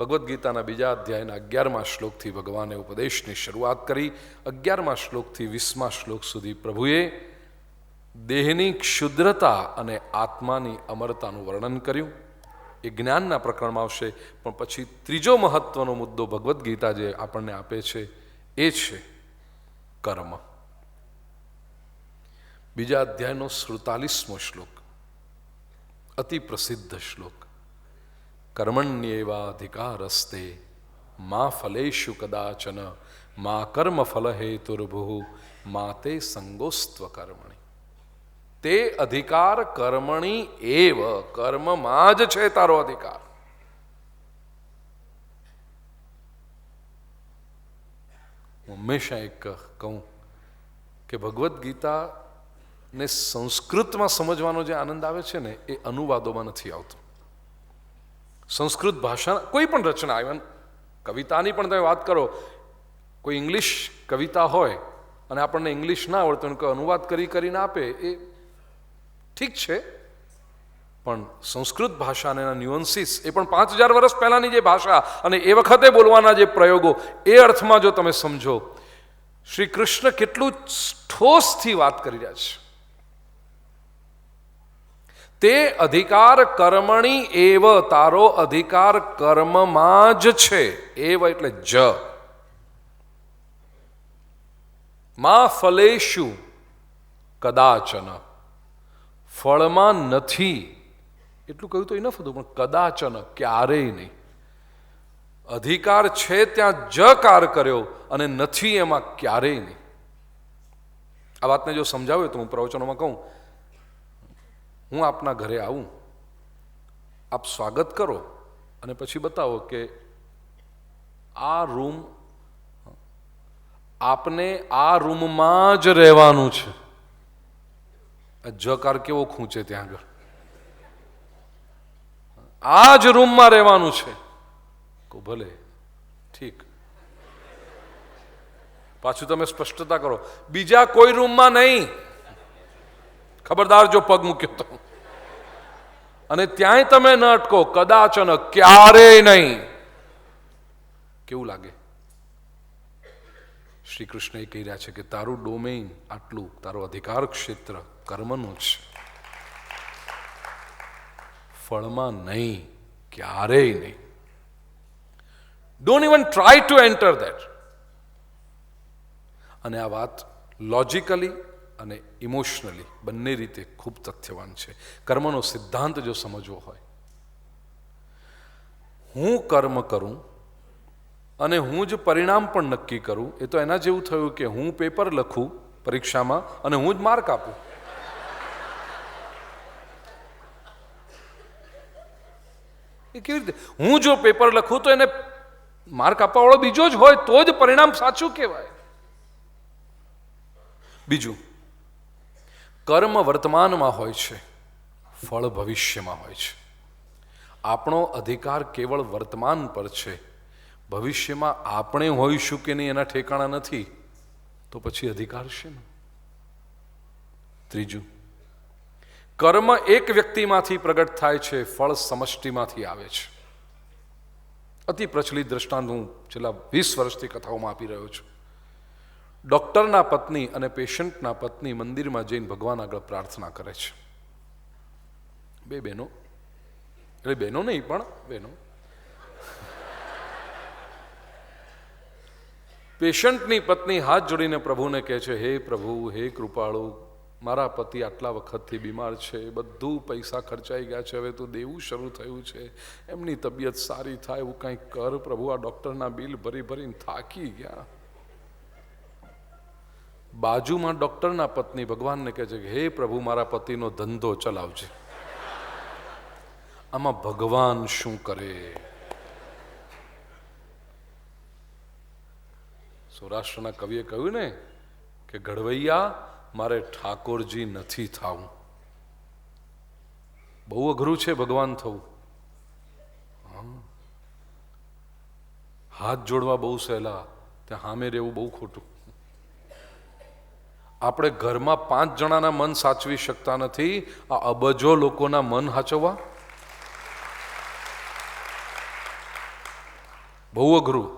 ભગવદ્ ગીતાના બીજા અધ્યાયના 11મા શ્લોકથી ભગવાને ઉપદેશની શરૂઆત કરી. 11મા શ્લોકથી 20મા શ્લોક સુધી પ્રભુએ દેહની ક્ષુદ્રતા અને આત્માની અમરતાનું વર્ણન કર્યું. એ જ્ઞાનના પ્રકરણમાં આવશે, પણ પછી ત્રીજો મહત્વનો મુદ્દો ભગવદ્ ગીતા જે આપણને આપે છે એ છે કર્મ. બીજા અધ્યાયનો 47મો શ્લોક, અતિ પ્રસિદ્ધ શ્લોક. કર્મણ્યેવાધિકારસ્તે મા ફલેષુ કદાચન મા કર્મ ફલ હેતુર્ભુઃ મા તે સંગોસ્ત્વ કર્મણિ. તે અધિકાર કર્મણી એવ, કર્મમાં જ છે તારો અધિકાર. હું હંમેશા એક કહું કે ભગવદ્ ગીતાને સંસ્કૃતમાં સમજવાનો જે આનંદ આવે છે ને એ અનુવાદોમાં નથી આવતો. સંસ્કૃત ભાષા કોઈ પણ રચના, ઇવન કવિતાની પણ તમે વાત કરો, કોઈ ઇંગ્લિશ કવિતા હોય અને આપણને ઇંગ્લિશ ના આવડતું એને કોઈ અનુવાદ કરીને આપે એ ઠીક છે, પણ સંસ્કૃત ભાષાને એના ન્યુઅન્સીસ, એ પણ 5000 વર્ષ પહેલાની જે ભાષા અને એ વખતે બોલવાના જે પ્રયોગો, એ અર્થમાં જો તમે સમજો, શ્રી કૃષ્ણ કેટલું ઠોસથી વાત કરી રહ્યા છે. તે અધિકાર કર્મણી એવ, તારો અધિકાર કર્મમાં જ છે. એવ એટલે જ. મા ફલેષુ કદાચન, ફળમાં નથી એટલું કહ્યું તો ઇનફ હતું, પણ કદાચન ક્યારેય નહીં. અધિકાર છે ત્યાં જકાર કર્યો અને નથી એમાં ક્યારેય નહીં. આ વાતને જો સમજાવ્યો તો હું પ્રવચનોમાં કહું, હું આપના ઘરે આવું, આપ સ્વાગત કરો અને પછી બતાવો કે આ રૂમ, આપને આ રૂમમાં જ રહેવાનું છે. જકાર કેવો ખૂંચે ત્યાં આગળ, આ જ રૂમમાં રહેવાનું છે. ભલે ઠીક, પાછું તમે સ્પષ્ટતા કરો, બીજા કોઈ રૂમમાં નહીં. ખબરદાર જો પગ મૂક્યો તો, અને ત્યાંય તમે ન અટકો, કદાચન ક્યારેય નહીં. કેવું લાગે? શ્રી કૃષ્ણ એ કહી રહ્યા છે કે તારું ડોમેઇન આટલું, તારો અધિકાર ક્ષેત્ર કર્મનું છે, ફળમાં નહીં, ક્યારેય નહીં. Don't even try to enter that. અને આ વાત લોજિકલી અને ઇમોશનલી બંને રીતે ખૂબ તથ્યવાન છે. કર્મનો સિદ્ધાંત જો સમજવો હોય, હું કર્મ કરું અને હું જ પરિણામ પણ નક્કી કરું, એ તો એના જેવું થયું કે હું પેપર લખું પરીક્ષામાં અને હું જ માર્ક આપું. એ કેવી રીતે? હું જો પેપર લખું તો એને માર્ક આપવા વાળો બીજો જ હોય તો જ પરિણામ સાચું કહેવાય. બીજું, કર્મ વર્તમાનમાં હોય છે, ફળ ભવિષ્યમાં હોય છે. આપણો અધિકાર કેવળ વર્તમાન પર છે. ભવિષ્યમાં આપણે હોઈશું કે નહીં એના ઠેકાણા નથી, તો પછી અધિકાર છે ને. ત્રીજું, કર્મ એક વ્યક્તિમાંથી પ્રગટ થાય છે, ફળ સમષ્ટિમાંથી આવે છે. અતિ પ્રચલિત દ્રષ્ટાંત હું છેલ્લા 20 વર્ષથી કથાઓમાં આપી રહ્યો છું. ડૉક્ટરના પત્ની અને પેશન્ટના પત્ની મંદિરમાં જઈને ભગવાન આગળ પ્રાર્થના કરે છે. બે બહેનો, એટલે બહેનો નહીં પણ બહેનો. પેશન્ટની પત્ની હાથ જોડીને પ્રભુને કહે છે, હે પ્રભુ, હે કૃપાળુ, મારા પતિ આટલા વખતથી બીમાર છે, બધું પૈસા ખર્ચાઈ ગયા છે, હવે તો દેવું શરૂ થયું છે, એમની તબિયત સારી થાય એવું કંઈક કર પ્રભુ. આ ડૉક્ટરના બિલ ભરીને થાકી ગયા. બાજુમાં ડૉક્ટરના પત્ની ભગવાનને કહે છે કે હે પ્રભુ, મારા પતિનો ધંધો ચલાવજે. આમાં ભગવાન શું કરે? સૌરાષ્ટ્રના કવિએ કહ્યું ને કે ઘડવૈયા, મારે ઠાકોરજી નથી થવું. બહુ અઘરું છે ભગવાન થવું. હાથ જોડવા બહુ સહેલા, ત્યાં સામે રહેવું બહુ ખોટું. આપણે ઘરમાં 5 જણાના મન સાચવી શકતા નથી, આ અબજો લોકોના મન સાચવવા બહુ અઘરું.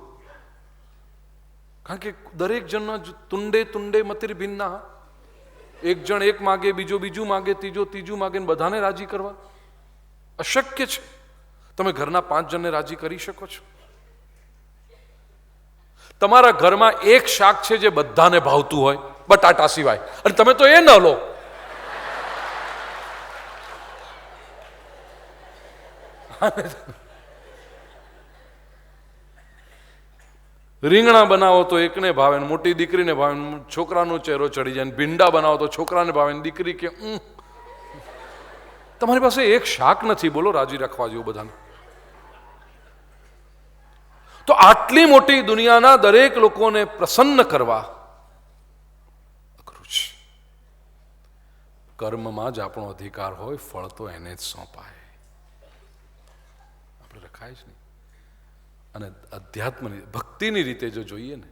કારણ કે દરેક જણના તુંડે તુંડે મતિર ભિન્ના. એક જણ એક માગે, બીજો બીજું માગે, ત્રીજો ત્રીજું માગે, બધાને રાજી કરવા અશક્ય છે. તમે ઘરના 5 જણને રાજી કરી શકો છો? તમારા ઘરમાં એક શાક છે જે બધાને ભાવતું હોય, બટાટા સિવાય, અને તમે તો એ ન લો. રીંગણા બનાવો તો એકને ભાવે ને મોટી દીકરીને ભાવે ને છોકરાનો ચહેરો ચડી જાય, ભીંડા બનાવો તો છોકરાને ભાવે ને દીકરી કે તમારી પાસે એક શાક નથી, બોલો રાજી રાખવા જેવું બધાને. તો આટલી મોટી દુનિયાના દરેક લોકોને પ્રસન્ન કરવા અઘરું છે. કર્મમાં જ આપણો અધિકાર હોય, ફળ તો એને જ સોંપાય, આપણે રખાય જ નહીં. અને અધ્યાત્મની ભક્તિની રીતે જો જોઈએ ને,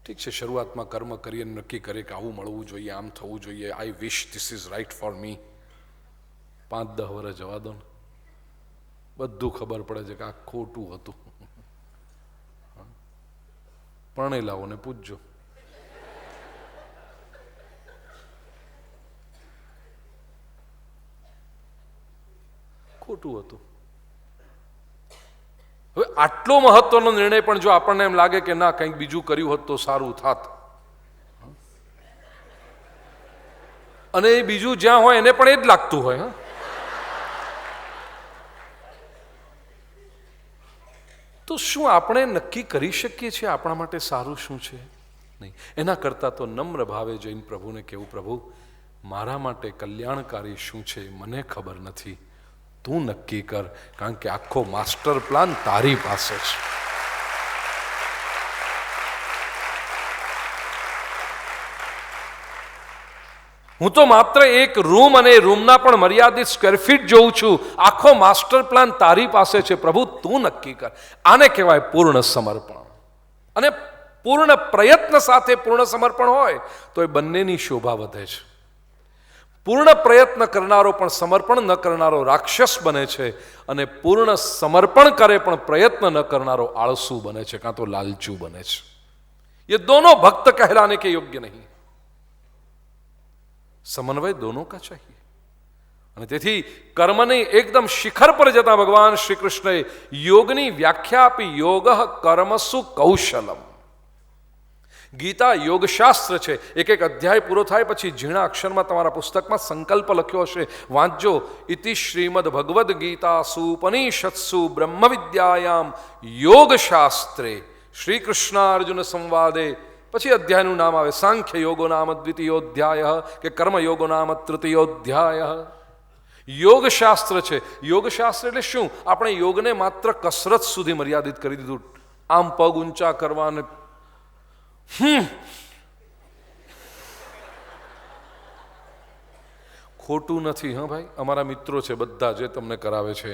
ઠીક છે શરૂઆતમાં કર્મ કરીએ નક્કી કરે કે આવું મળવું જોઈએ, આમ થવું જોઈએ, I wish this is right for me. 5-10 વર્ષ જવા દો ને, બધું ખબર પડે છે કે આ ખોટું હતું. પરણેલાઓને પૂછજો. ખોટું હતું. હવે આટલો મહત્વનો નિર્ણય પણ જો આપણને એમ લાગે કે ના કંઈક બીજું કર્યું હોત તો સારું થાત, અને એ બીજું જ્યાં હોય એને પણ એ જ લાગતું હોય, તો શું આપણે નક્કી કરી શકીએ છીએ આપણા માટે સારું શું છે? નહીં. એના કરતાં તો નમ્ર ભાવે જઈને પ્રભુને કહેવું, પ્રભુ મારા માટે કલ્યાણકારી શું છે મને ખબર નથી, તું નક્કી કર, કારણ કે આખો માસ્ટર પ્લાન તારી પાસે છે. હું તો માત્ર એક રૂમ અને રૂમના પણ મર્યાદિત સ્ક્વેર ફીટ જોઉં છું, આખો માસ્ટર પ્લાન તારી પાસે છે, પ્રભુ તું નક્કી કર. આને કહેવાય પૂર્ણ સમર્પણ. અને પૂર્ણ પ્રયત્ન સાથે પૂર્ણ સમર્પણ હોય તો એ બંનેની શોભા વધે છે. પૂર્ણ પ્રયત્ન કરનારો પણ સમર્પણ ન કરનારો રાક્ષસ બને છે, અને પૂર્ણ સમર્પણ કરે પણ પ્રયત્ન ન કરનારો આળસુ બને છે, કાં તો લાલચુ બને છે. ये दोनों भक्त कहलाने के योग्य नहीं. समन्वय दोनों का चाहिए. અને તેથી કર્મની એકદમ શિખર પર જતા ભગવાન શ્રી કૃષ્ણએ યોગની વ્યાખ્યા આપી, યોગ કર્મસુ કૌશલમ. ગીતા યોગશાસ્ત્ર છે. એક એક અધ્યાય પૂરો થાય પછી ઝીણા અક્ષરમાં તમારા પુસ્તકમાં સંકલ્પ લખ્યો હશે, વાંચજો. ઇતિ શ્રીમદ ભગવદ્ ગીતાસુ ઉપનિષત્સુ બ્રહ્મ વિદ્યાયામ યોગશાસ્ત્રે શ્રી કૃષ્ણાર્જુન સંવાદે. પછી અધ્યાયનું નામ આવે સાંખ્ય યોગો નામ દ્વિતીયોધ્યાય કે કર્મ યોગો નામ તૃતીયોધ્યાય. યોગશાસ્ત્ર છે. યોગશાસ્ત્ર એટલે શું? આપણે યોગને માત્ર કસરત સુધી મર્યાદિત કરી દીધું. આમ પગ ઊંચા કરવા ને ખોટું નથી. હા ભાઈ, અમારા મિત્રો છે બધા જે તમને કરાવે છે,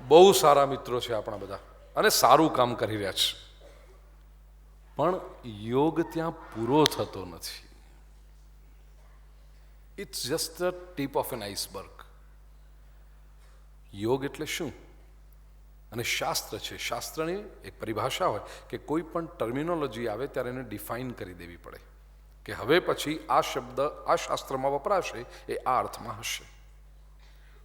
બહુ સારા મિત્રો છે આપણા બધા, અને સારું કામ કરી રહ્યા છે. પણ યોગ ત્યાં પૂરો થતો નથી. It's just the tip of an iceberg. યોગ એટલે શું? અને શાસ્ત્ર છે. શાસ્ત્રની એક પરિભાષા હોય કે કોઈ પણ ટર્મિનોલોજી આવે ત્યારે એને ડિફાઇન કરી દેવી પડે કે હવે પછી આ શબ્દ આ શાસ્ત્રમાં વપરાશે એ આ અર્થમાં હશે.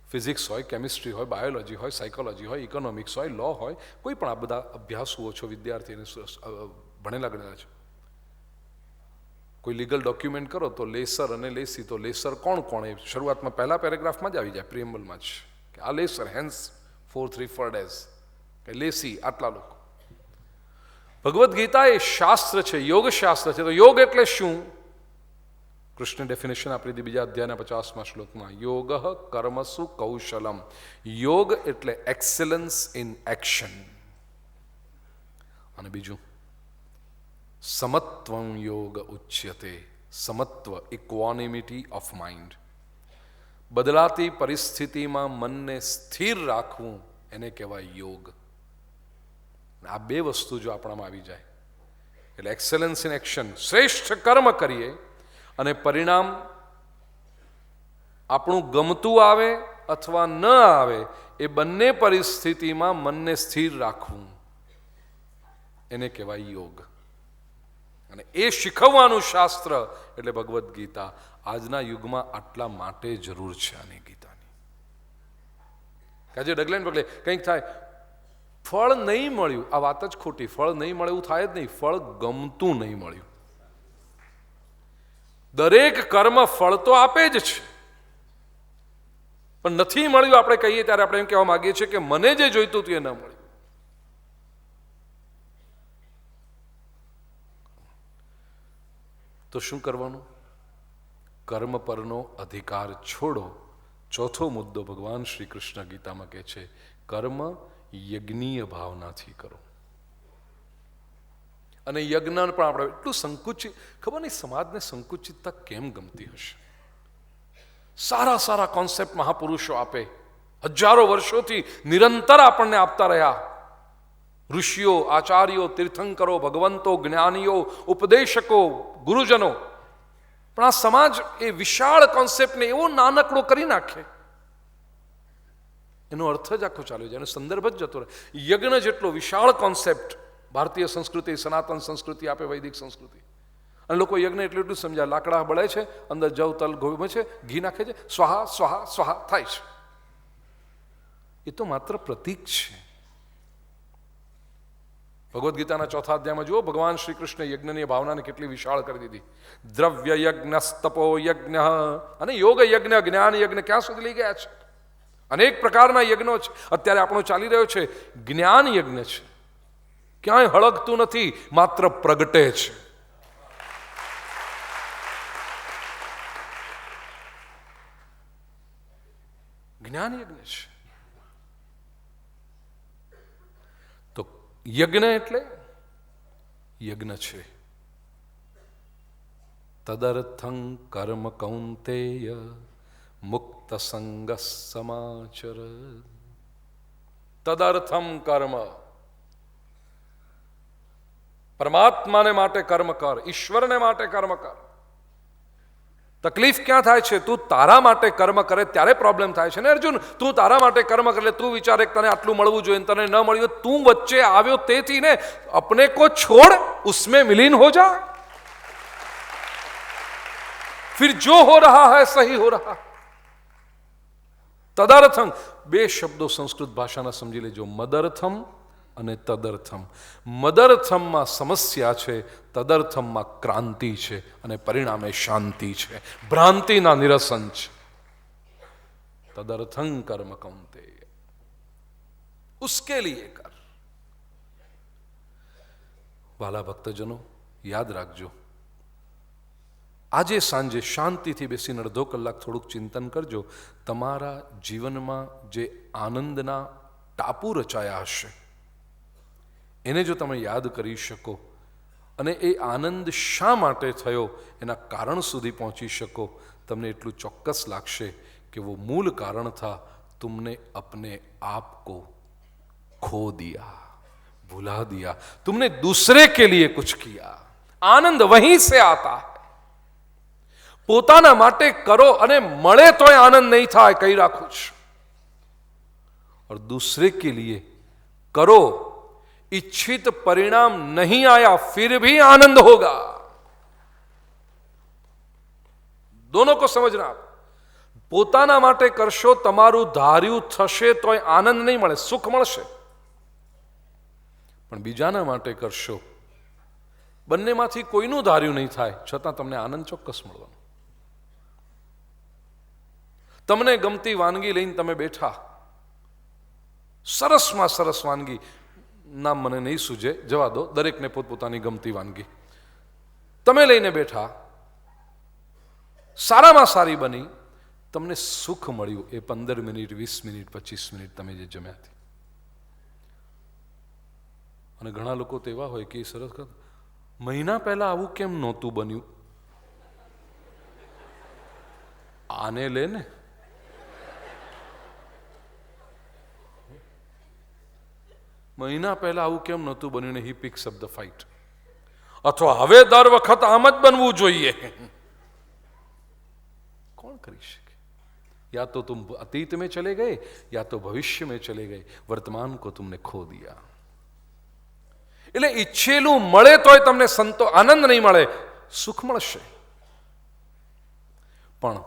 ફિઝિક્સ હોય, કેમિસ્ટ્રી હોય, બાયોલોજી હોય, સાયકોલોજી હોય, ઇકોનોમિક્સ હોય, લો હોય, કોઈ પણ આ બધા અભ્યાસુઓ છો, વિદ્યાર્થીને ભણેલા ગણેલા છે. કોઈ લીગલ ડોક્યુમેન્ટ કરો તો લેસર અને લેસી, તો લેસર કોણ કોણ એ શરૂઆતમાં પહેલા પેરેગ્રાફમાં જ આવી જાય, પ્રિએમ્બલમાં જ, કે આ લેસર હેન્સ 434 ડેઝ, કે લેસી આટલા લોકો. ભગવદ્ ગીતા એ શાસ્ત્ર છે, યોગ શાસ્ત્ર છે. તો યોગ એટલે શું? કૃષ્ણ ડેફિનેશન આપી દીધી બીજા અધ્યાયના 50મા શ્લોકમાં. યોગ કર્મસુ કૌશલમ. યોગ એટલે એક્સેલન્સ ઇન એક્શન. અને બીજું સમત્વં યોગ ઉચ્યતે. સમત્વ, ઇક્વોનિમિટી ઓફ માઇન્ડ. બદલાતી પરિસ્થિતિમાં મનને સ્થિર રાખવું એને કહેવાય યોગ. આ બે વસ્તુ જો આપણામાં આવી જાય એટલે એક્સેલન્સ ઇન એક્શન, શ્રેષ્ઠ કર્મ કરીએ અને પરિણામ આપણું ગમતું આવે અથવા ન આવે એ બંને પરિસ્થિતિમાં મનને સ્થિર રાખવું એને કહેવાય યોગ. અને એ શીખવવાનું શાસ્ત્ર એટલે ભગવદ્ ગીતા. આજના યુગમાં આટલા માટે જરૂર છે આની ગીતાની. કાજે ડગલે પગલે કંઈક થાય, ફળ નહીં મળ્યું, આ વાત જ ખોટી. ફળ નહીં મળે એવું થાય જ નહીં. ફળ ગમતું નહીં મળ્યું. દરેક કર્મ ફળ તો આપે જ છે, પણ નથી મળ્યું આપણે કહીએ ત્યારે આપણે એમ કહેવા માંગીએ છીએ કે મને જે જોઈતું હતું એ ન મળ્યું. તો શું કરવાનું? કર્મ પરનો અધિકાર છોડો. ચોથો મુદ્દો ભગવાન શ્રી કૃષ્ણ ગીતામાં કહે છે, કર્મ યજ્ઞીય ભાવનાથી કરો. અને યજ્ઞ પણ આપણે એટલું સંકુચિત, ખબર નહીં સમાજને સંકુચિતતા કેમ ગમતી હશે. સારા સારા કોન્સેપ્ટ મહાપુરુષો આપે, હજારો વર્ષોથી નિરંતર આપણને આપતા રહ્યા. ઋષિઓ, આચાર્યો, તીર્થંકરો, ભગવંતો, જ્ઞાનીઓ, ઉપદેશકો, ગુરુજનો. પણ આ સમાજ એ વિશાળ કોન્સેપ્ટને એવો નાનકડો કરી નાખે, એનો અર્થ જ આખો ચાલ્યો જાય, એનો સંદર્ભ જ જતો રહે. યજ્ઞ જેટલો વિશાળ કોન્સેપ્ટ ભારતીય સંસ્કૃતિ, સનાતન સંસ્કૃતિ આપે, વૈદિક સંસ્કૃતિ. અને લોકો યજ્ઞ એટલું એટલું સમજ્યા, લાકડા બળે છે, અંદર જવ, તલ, ગોમે છે, ઘી નાખે છે, સ્વાહા સ્વાહા સ્વાહા થાય છે. એ તો માત્ર પ્રતીક છે. ભગવદ્ ગીતાના 4થા અધ્યાયમાં જુઓ, ભગવાન શ્રી કૃષ્ણ યજ્ઞની ભાવનાને કેટલી વિશાળ કરી દીધી. દ્રવ્ય યજ્ઞ, તપો યજ્ઞ અને યોગ યજ્ઞ, જ્ઞાન યજ્ઞ, ક્યાં સુધી લઈ ગયા છે? અનેક પ્રકારના યજ્ઞો છે. અત્યારે આપણો ચાલી રહ્યો છે જ્ઞાન યજ્ઞ છે. ક્યાંય હળગતું નથી, માત્ર પ્રગટે છે. જ્ઞાન યજ્ઞ છે. તો યજ્ઞ એટલે યજ્ઞ છે. તદર્થં કર્મ કૌંતેય મુક્ત સંગ સમાચર. તદર્થમ કર્મ, પરમાત્માને માટે કર્મ કર, ઈશ્વરને માટે કર્મ કર. તકલીફ ક્યાં થાય છે? તું તારા માટે કર્મ કરે ત્યારે પ્રોબ્લેમ થાય છે ને અર્જુન. તું તારા માટે કર્મ કરે, તું વિચારે તને આટલું મળવું જોઈએ, તને ન મળ્યું, તું વચ્ચે આવ્યો તેથી ને. અપને કો છોડ, ઉસમેं મિલીન હો જા, फिर जो हो रहा है सही हो रहा. તદર્થમ, બે શબ્દો સંસ્કૃત ભાષાના સમજી લેજો, મદર્થમ અને તદર્થમ. મદર્થમમાં સમસ્યા છે, તદર્થમમાં ક્રાંતિ છે, અને પરિણામે શાંતિ છે, ભ્રાંતિના નિરસન છે. તદર્થં કર્મ કૌંતેય, ઉસકે લીએ કર. વાલા ભક્તજનો, યાદ રાખજો, આજે સાંજે શાંતિથી બેસીને અડધો કલાક થોડુંક ચિંતન કરજો. તમારા જીવનમાં જે આનંદના ટાપુ રચાયા હશે એને જો તમે યાદ કરી શકો અને એ આનંદ શા માટે થયો એના કારણ સુધી પહોંચી શકો, તમને એટલું ચોક્કસ લાગશે કે वो मूल कारण था तुमने अपने आप को खो दिया, भुला दिया, तुमने दूसरे के लिए कुछ किया. आनंद वहीं से आता है. પોતાના માટે કરો અને મળે તોય આનંદ નહીં થાય, કહી રાખું છું. और दूसरे के लिए करो, इच्छित परिणाम नहीं आया फिर भी आनंद होगा. दोनों को समझना. પોતાના માટે કરશો, તમારું ધાર્યું થશે તોય આનંદ નહીં મળે, સુખ મળશે. પણ બીજાના માટે કરશો, બંનેમાંથી કોઈનું ધાર્યું નહીં થાય, છતાં તમને આનંદ ચોક્કસ મળવાનો. તમને ગમતી વાનગી લઈને તમે બેઠા, સરસમાં સરસ વાનગી, નામ મને નહીં સૂજે, જવા દો, દરેકને પોતપોતાની ગમતી વાનગી તમે લઈને બેઠા, સારામાં સારી બની, તમને સુખ મળ્યું. એ 15 મિનિટ, 20 મિનિટ, 25 મિનિટ તમે જે જમ્યા હતી. અને ઘણા લોકો તો એવા હોય કે સરસ, મહિના પહેલા આવું કેમ નહોતું બન્યું? આને લે ને, મહિના પહેલા આવું કેમ નહોતું બન્યું ને હી પિક્સ અપ ધ ફાઇટ. અથવા હવે દર વખત આમ જ બનવું જોઈએ. कौन કરી શકે? या तो तुम अतीत में चले गए या तो भविष्य में चले गए, वर्तमान को तुमने खो दिया. એટલે ઈચ્છેલું મળે તોય તમને આનંદ નહીં મળે, સુખ મળશે. પણ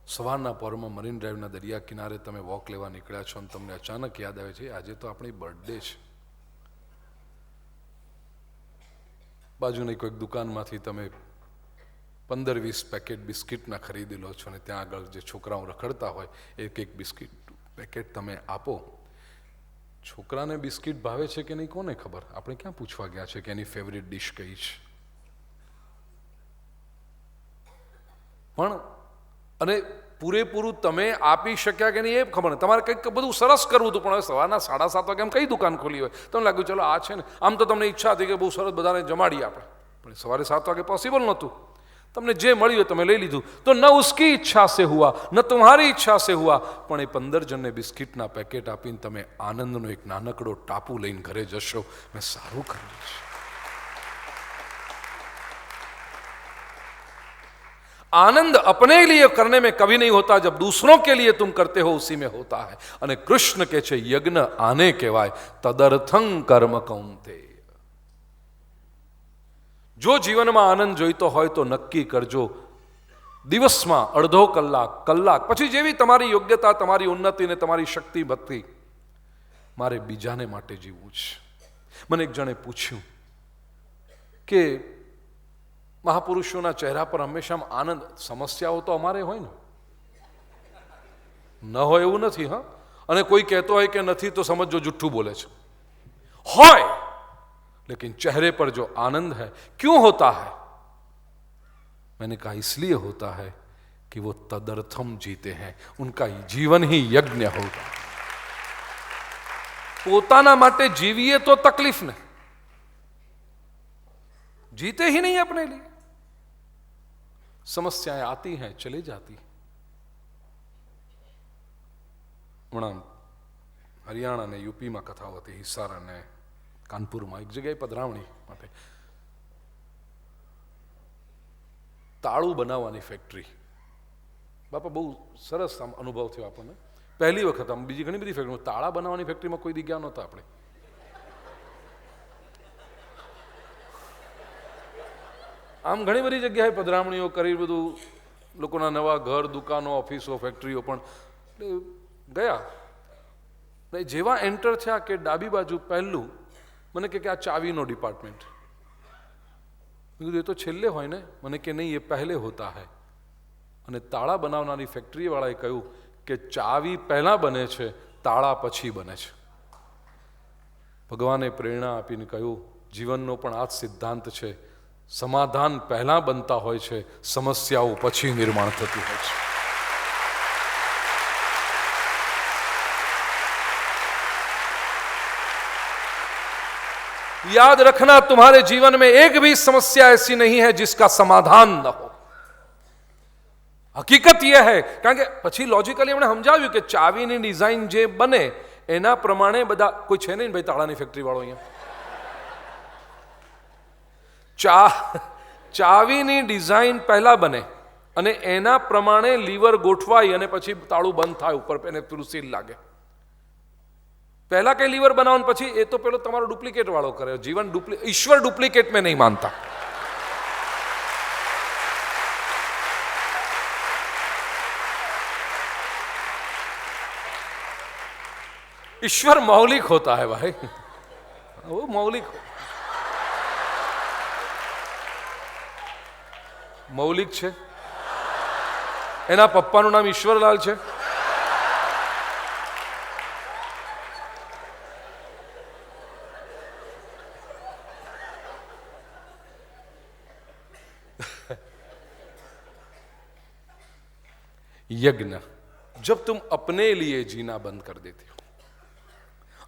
સવારના પહોરમાં મરીન ડ્રાઈવના દરિયા કિનારે તમે વોક લેવા નીકળ્યા છો અને તમને અચાનક યાદ આવે છે આજે તો આપણી બર્થડે છે. બાજુની કોઈક દુકાનમાંથી તમે 15-20 પેકેટ બિસ્કિટના ખરીદી લો છો અને ત્યાં આગળ જે છોકરાઓ રખડતા હોય એક બિસ્કિટ પેકેટ તમે આપો. છોકરાને બિસ્કિટ ભાવે છે કે નહીં કોને ખબર? આપણે ક્યાં પૂછવા ગયા છે કે એની ફેવરિટ ડિશ કઈ છે? પણ અને પૂરેપૂરું તમે આપી શક્યા કે નહીં એ ખબર નહીં. તમારે કંઈક બધું સરસ કરવું હતું, પણ હવે સવારના 7:30 વાગે એમ કઈ દુકાન ખોલી હોય? તમને લાગ્યું ચલો આ છે ને, આમ તો તમને ઈચ્છા હતી કે બહુ સરસ બધાને જમાડીએ આપણે, પણ સવારે 7 વાગે પોસિબલ નહોતું. તમને જે મળ્યું તમે લઈ લીધું. તો ન ઉસકી ઈચ્છા સે હુઆ ન તુમ્હારી ઈચ્છા સે હુઆ, પણ એ 15 જણને બિસ્કિટના પેકેટ આપીને તમે આનંદનો એક નાનકડો ટાપુ લઈને ઘરે જશો. મેં સારું કર્યું છે. आनंद अपने लिए करने में कभी नहीं होता, जब दूसरों के लिए तुम करते हो उसी में होता है. અને કૃષ્ણ કહે છે યજ્ઞ આને કહેવાય, તદર્થં કર્મ કૌંતે. જો જીવનમાં આનંદ જોઈતો હોય તો નક્કી કરજો, દિવસમાં અડધો કલાક પછી જેવી તમારી યોગ્યતા, તમારી ઉન્નતિ ને તમારી શક્તિ ભક્તિ, મારે બીજાને માટે જીવવું છે. મને એક જણે પૂછ્યું કે મહાપુરુષોના ચહેરા પર હંમેશા આનંદ, સમસ્યાઓ તો અમારે હોય ને, ન હોય એવું નથી. હા, અને કોઈ કહેતો હોય કે નથી તો સમજો જુઠ્ઠું બોલે છે. હોય, लेकिन चेहरे पर जो आनंद है क्यों होता है? मैंने कहा इसलिए होता है कि वो तदर्थम जीते हैं, उनका जीवन ही यज्ञ होगा. પોતાના માટે જીવીએ તો તકલીફ ને, जीते ही नहीं अपने लिए, समस्याएं आती हैं चली जाती. હમણાં હરિયાણા ને યુપીમાં કથાઓ હતી, હિસાર અને કાનપુરમાં એક જગ્યાએ પધરાવણી માટે તાળું બનાવવાની ફેક્ટરી. બાપા બહુ સરસ આમ અનુભવ થયો આપણને. પહેલી વખત આમ, બીજી ઘણી બધી ફેક્ટરી, તાળા બનાવવાની ફેક્ટરીમાં કોઈ દી ગયા નહોતા આપણે. આમ ઘણી બધી જગ્યાએ પધરામણીઓ કરી, બધું લોકોના નવા ઘર, દુકાનો, ઓફિસો, ફેક્ટરીઓ, પણ ગયા. જેવા એન્ટર થયા કે ડાબી બાજુ પહેલું મને કે આ ચાવીનો ડિપાર્ટમેન્ટ. મેં કીધું એ તો છેલ્લે હોય ને? મને કે નહીં, એ પહેલે હોતા હૈ. અને તાળા બનાવનારી ફેક્ટરી વાળાએ કહ્યું કે ચાવી પહેલા બને છે, તાળા પછી બને છે. ભગવાને પ્રેરણા આપીને કહ્યું જીવનનો પણ આ જ સિદ્ધાંત છે, સમાધાન પહેલા બનતા હોય છે, સમસ્યાઓ પછી નિર્માણ થતી હોય છે. याद रखना, तुम्हारे जीवन में एक भी समस्या ऐसी नहीं है जिसका समाधान न हो. હકીકત यह है, કારણ કે પછી લોજિકલી એમણે સમજાવ્યું કે ચાવીની ડિઝાઇન જે બને એના પ્રમાણે બધા, કોઈ છે નહીં ભાઈ તાળાની ફેક્ટરી વાળો અહીંયા. ચાવીની ડિઝાઇન પહેલા બને અને એના પ્રમાણે લીવર ગોઠવાય અને પછી તાળું બંધ થાય, ઉપર એને પેલું સીલ લાગે. पहला कई लीवर बनाओ પછી એ તો પેલો તમારો ડુપ્લિકેટ વાળો કરે. जीवन ईश्वर डुप्लीकेट में नहीं मानता. ईश्वर मौलिक होता है भाई, वो मौलिक मौलिक છે. એના પપ્પાનું નામ ઈશ્વરલાલ છે. यज्ञ, जब तुम अपने लिए जीना बंद कर देते हो,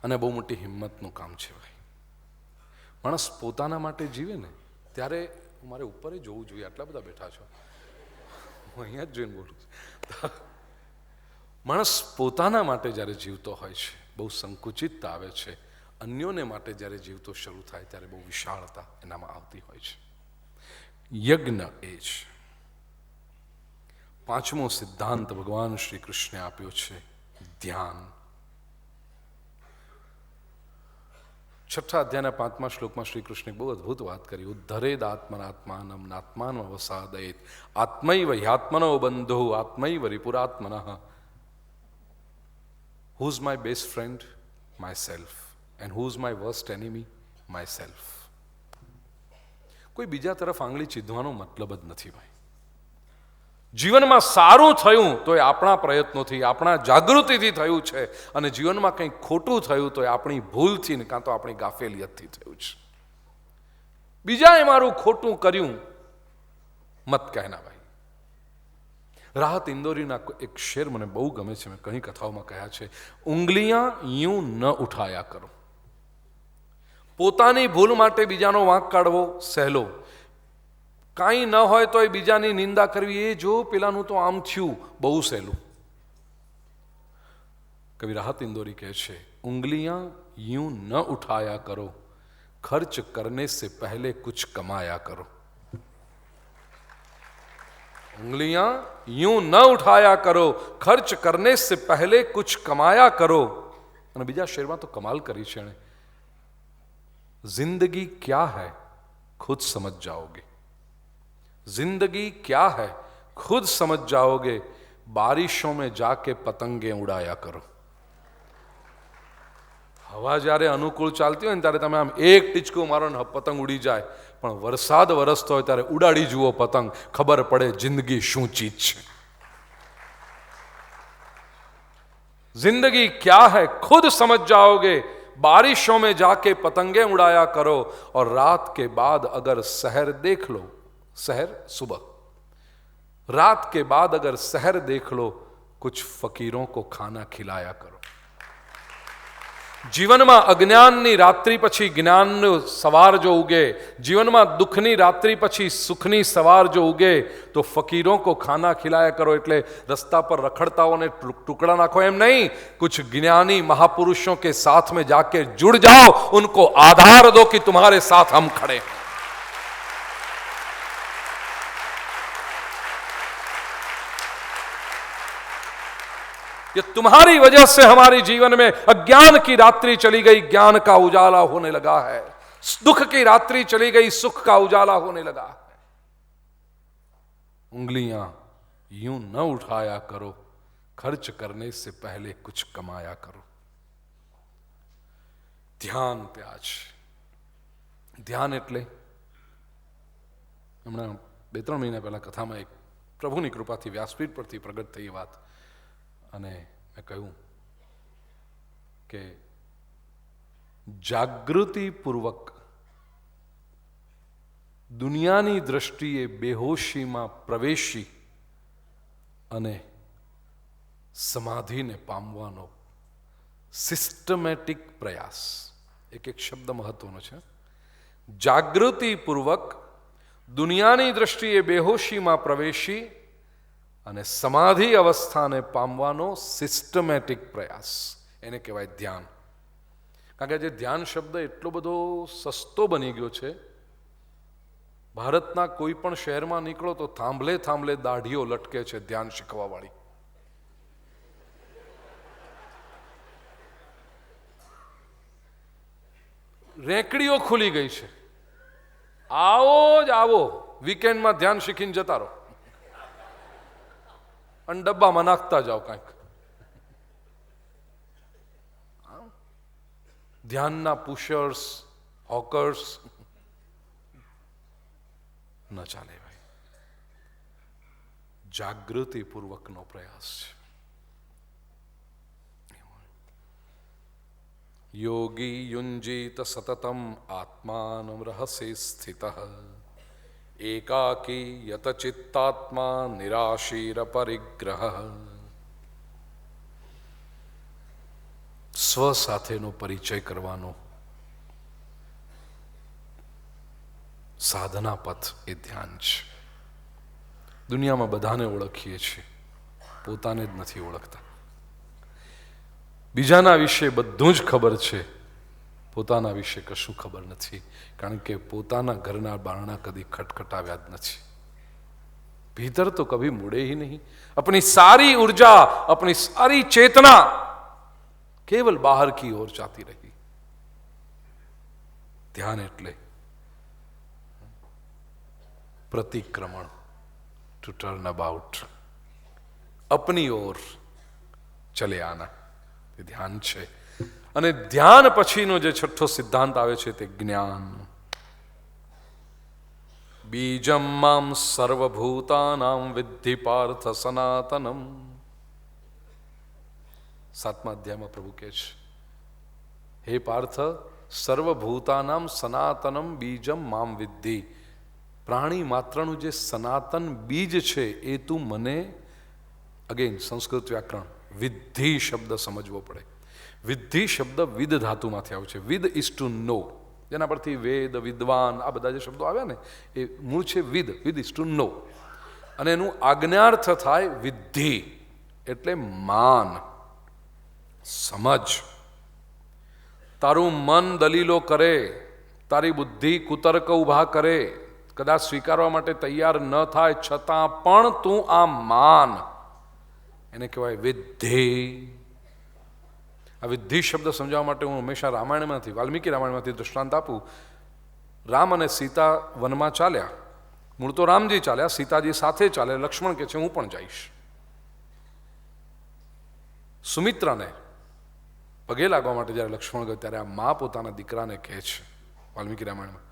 અને બહુ મોટી હિંમતનું કામ છે ભાઈ. માણસ પોતાના માટે જીવે ને ત્યારે, મારે ઉપર જોવું જોઈએ, આટલા બધા બેઠા છો, હું અહીંયા જ જોઈને બોલું છું. માણસ પોતાના માટે જ્યારે જીવતો હોય છે બહુ સંકુચિતતા આવે છે, અન્યોને માટે જ્યારે જીવતો શરૂ થાય ત્યારે બહુ વિશાળતા એનામાં આવતી હોય છે. યજ્ઞ એ જ પાંચમો સિદ્ધાંત ભગવાન શ્રી કૃષ્ણે આપ્યો છે, ધ્યાન. 6 અધ્યાયના 5મા શ્લોકમાં શ્રી કૃષ્ણે બહુ અદ્ભુત વાત કરી. ઉદ્ધરેદ આત્મનાત્માનમ નાત્માન અવસાદયેત આત્મૈવ હ્યાત્મનો બંધો આત્મૈવ રિપુરાત્મનઃ. Who is my best friend? Myself. And who is my worst enemy? Myself. કોઈ બીજા તરફ આંગળી ચીધવાનો મતલબ જ નથી ભાઈ. જીવનમાં સારું થયું તો એ આપણા પ્રયત્નોથી, આપણા જાગૃતિથી થયું છે, અને જીવનમાં કંઈક ખોટું થયું તો એ આપણી ભૂલથી ને કાં તો આપણી ગાફેલિયતથી થયું છે. બીજાએ મારું ખોટું કર્યું મત કહેના ભાઈ. રાહત ઇન્દોરીના એક શેર મને બહુ ગમે છે, મેં ઘણી કથાઓમાં કહ્યા છે. ઉંગલિયાં यूं ન ઉઠાયા કરો. પોતાની ભૂલ માટે બીજાનો વાંક કાઢવો સહેલો, કાંઈ ન હોય તો એ બીજાની નિંદા કરવી, એ જો પેલાનું તો આમ થયું, બહુ સહેલું. કવિ રાહત ઇન્દોરી કહે છે, ઉંગલિયાં यूं ન ઉઠાયા કરો, खर्च करने से पहले कुछ कमाया करो. उंगलियां यूं न उठाया करो, खर्च करने से पहले कुछ कमाया करो. અને બીજા શેરમાં તો કમાલ કરી છે એણે, जिंदगी क्या है खुद समझ जाओगे, जिंदगी क्या है खुद समझ जाओगे, बारिशों में जाके पतंगे उड़ाया करो. હવા જ્યારે અનુકૂળ ચાલતી હોય ને ત્યારે તમે આમ એક ટીચકું મારો ને પતંગ ઉડી જાય, પણ વરસાદ વરસતો હોય ત્યારે ઉડાડી જુઓ પતંગ, ખબર પડે જિંદગી શું ચીજ છે. जिंदगी क्या है खुद समझ जाओगे, बारिशों में जाके पतंगे उड़ाया करो, और रात के बाद अगर सहर देख लो, सहर सुबह, रात के बाद अगर सहर देख लो, कुछ फकीरों को खाना खिलाया करो. જીવનમાં અજ્ઞાનની રાત્રિ પછી જ્ઞાનનો સવાર જો ઉગે, જીવનમાં દુઃખની રાત્રિ પછી સુખની સવાર જો ઉગે, તો ફકીરો કો ખાના ખિલાયા કરો. એટલે રસ્તા પર રખડતાઓને ટુકડા નાખો એમ નહીં, कुछ ज्ञानी महापुरुषों के साथ में जाके जुड़ जाओ, उनको आधार दो कि तुम्हारे साथ हम खड़े हैं. ये तुम्हारी वजह से हमारे जीवन में अज्ञान की रात्रि चली गई, ज्ञान का उजाला होने लगा है. दुख की रात्रि चली गई, सुख का उजाला होने लगा है. उंगलियां यूं न उठाया करो, खर्च करने से पहले कुछ कमाया करो. ધ્યાન ત્યાં છે. ધ્યાન એટલે હમણાં 2-3 મહિના પહેલા કથામાં એક પ્રભુની કૃપાથી વ્યાસપીઠ પરથી પ્રગટ થઈ વાત, અને મેં કહ્યું કે જાગૃતિપૂર્વક દુનિયાની દ્રષ્ટિએ બેહોશીમાં પ્રવેશી અને સમાધિને પામવાનો સિસ્ટમેટિક પ્રયાસ. એક શબ્દ મહત્વનો છે. જાગૃતિપૂર્વક દુનિયાની દ્રષ્ટિએ બેહોશીમાં પ્રવેશી અને સમાધિ અવસ્થાને પામવાનો સિસ્ટમેટિક પ્રયાસ, એને કહેવાય ધ્યાન. કારણ કે જે ધ્યાન શબ્દ એટલો બધો સસ્તો બની ગયો છે, ભારતના કોઈ પણ શહેરમાં નીકળો તો થાંભલે થાંભલે દાઢીઓ લટકે છે ધ્યાન શીખવા વાળી. રેકડીઓ ખુલી ગઈ છે, આવો જ આવો, વીકેન્ડમાં ધ્યાન શીખીને જતા રહો, અને ડબ્બામાં નાખતા જાઓ કાંઈક. ધ્યાનના પુશર્સ, હોકર્સ ન ચાલે ભાઈ. જાગૃતિપૂર્વકનો પ્રયાસ છે. યોગી યુંજીત સતતમ આત્માનમ રહસે સ્થિતઃ, એકાકી યત ચિત્તાત્મા નિરાશીર પરિગ્રહ. સ્વ સાથેનો પરિચય કરવાનો સાધના પથ એ ધ્યાન છે. દુનિયામાં બધાને ઓળખીએ છીએ, પોતાને જ નથી ઓળખતા. બીજાના વિશે બધું જ ખબર છે, પોતાના વિશે કશું ખબર નથી, કારણ કે પોતાના ઘરના બારણા કદી ખટખટાવ્યા જ નથી. ભીતર તો કભી મુड़े ही नहीं. अपनी सारी ऊर्जा, अपनी सारी चेतना केवल बाहर की ओर जाती रही. ध्यान એટલે प्रतिक्रमण, टू टर्न अबाउट, अपनी ओर चले आना, એ ધ્યાન છે. અને ધ્યાન પછીનો જે છઠ્ઠો સિદ્ધાંત આવે છે તે જ્ઞાન. બીજમ મામ સર્વભૂતાનામ વિદ્ધિ પાર્થ સનાતનમ. 7મા અધ્યાયમાં પ્રભુ કહે છે, હે પાર્થ, સર્વભૂતાનામ સનાતનમ બીજમ મામ વિદ્ધિ. પ્રાણી માત્રનું જે સનાતન બીજ છે એ તું મને, અગેન સંસ્કૃત વ્યાકરણ, વિદ્ધિ શબ્દ સમજવો પડે. વિદ્ધિ શબ્દ વિદ ધાતુમાંથી આવે છે. વિદ ઇઝ ટુ નો, જેના પરથી વેદ, વિદ્વાન, આ બધા જે શબ્દો આવ્યા ને એ મૂળ છે વિદ. વિદ ઇઝ ટુ નો, અને એનું આજ્ઞાર્થ થાય વિદ્ધિ, એટલે માન, સમજ. તારું મન દલીલો કરે, તારી બુદ્ધિ કુતર્ક ઊભા કરે, કદાચ સ્વીકારવા માટે તૈયાર ન થાય છતાં પણ તું આ માન, એને કહેવાય વિદ્ધિ. આ વિદ્ધિ શબ્દ સમજાવવા માટે હું હંમેશા રામાયણમાંથી, વાલ્મીકી રામાયણમાંથી દૃષ્ટાંત આપું. રામ અને સીતા વનમાં ચાલ્યા. મૂળ તો રામજી ચાલ્યા, સીતાજી સાથે ચાલે. લક્ષ્મણ કહે છે હું પણ જઈશ. સુમિત્રાને પગે લાગવા માટે જ્યારે લક્ષ્મણ ગયો ત્યારે આ મા પોતાના દીકરાને કહે છે વાલ્મીકી રામાયણમાં,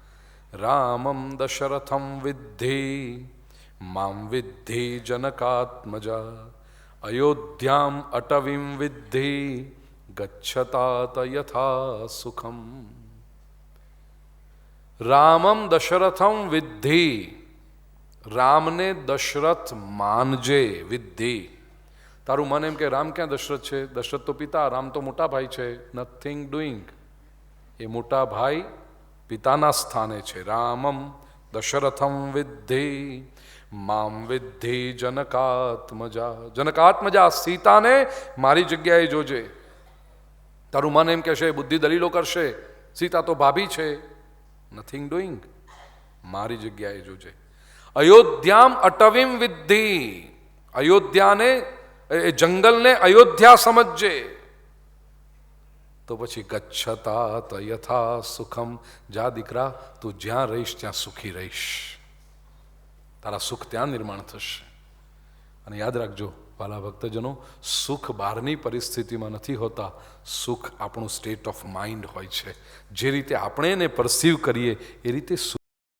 રામમ દશરથમ વિદ્ધિ મામ વિદ્ધિ જનકાત્મજા અયોધ્યામ અટવીમ વિદ્ધિ ગચ્છતાત યથા સુખમ. રામમ દશરથમ વિદ્ધિ, રામને દશરથ માનજે. વિદ્ધિ, તારું મન એમ કે રામ ક્યાં દશરથ છે? દશરથ તો પિતા, રામ તો મોટા ભાઈ છે. Nothing doing. એ મોટા ભાઈ પિતાના સ્થાને છે. રામમ દશરથમ વિદ્ધિ મામ વિદ્ધિ જનકાત્મજા. જનકાત્મજા, સીતાને મારી જગ્યાએ જોજે. તારું મન એમ કહેશે, બુદ્ધિ દલીલો કરશે, સીતા તો ભાભી છે. નથિંગ ડુઈંગ, મારી જગ્યાએ જોજે. અયોધ્યામ અટવીમ વિદ્ધિ, અયોધ્યાને, એ જંગલને અયોધ્યા સમજજે. તો પછી ગચ્છતા યથા સુખમ, જા દીકરા, તું જ્યાં રહીશ ત્યાં સુખી રહીશ. તારા સુખ ત્યાં નિર્માણ થશે. અને યાદ રાખજો વાલા ભક્તજનો, સુખ બહારની પરિસ્થિતિમાં નથી હોતા. સુખ આપણું સ્ટેટ ઓફ માઇન્ડ હોય છે. જે રીતે આપણે એને પરસીવ કરીએ એ રીતે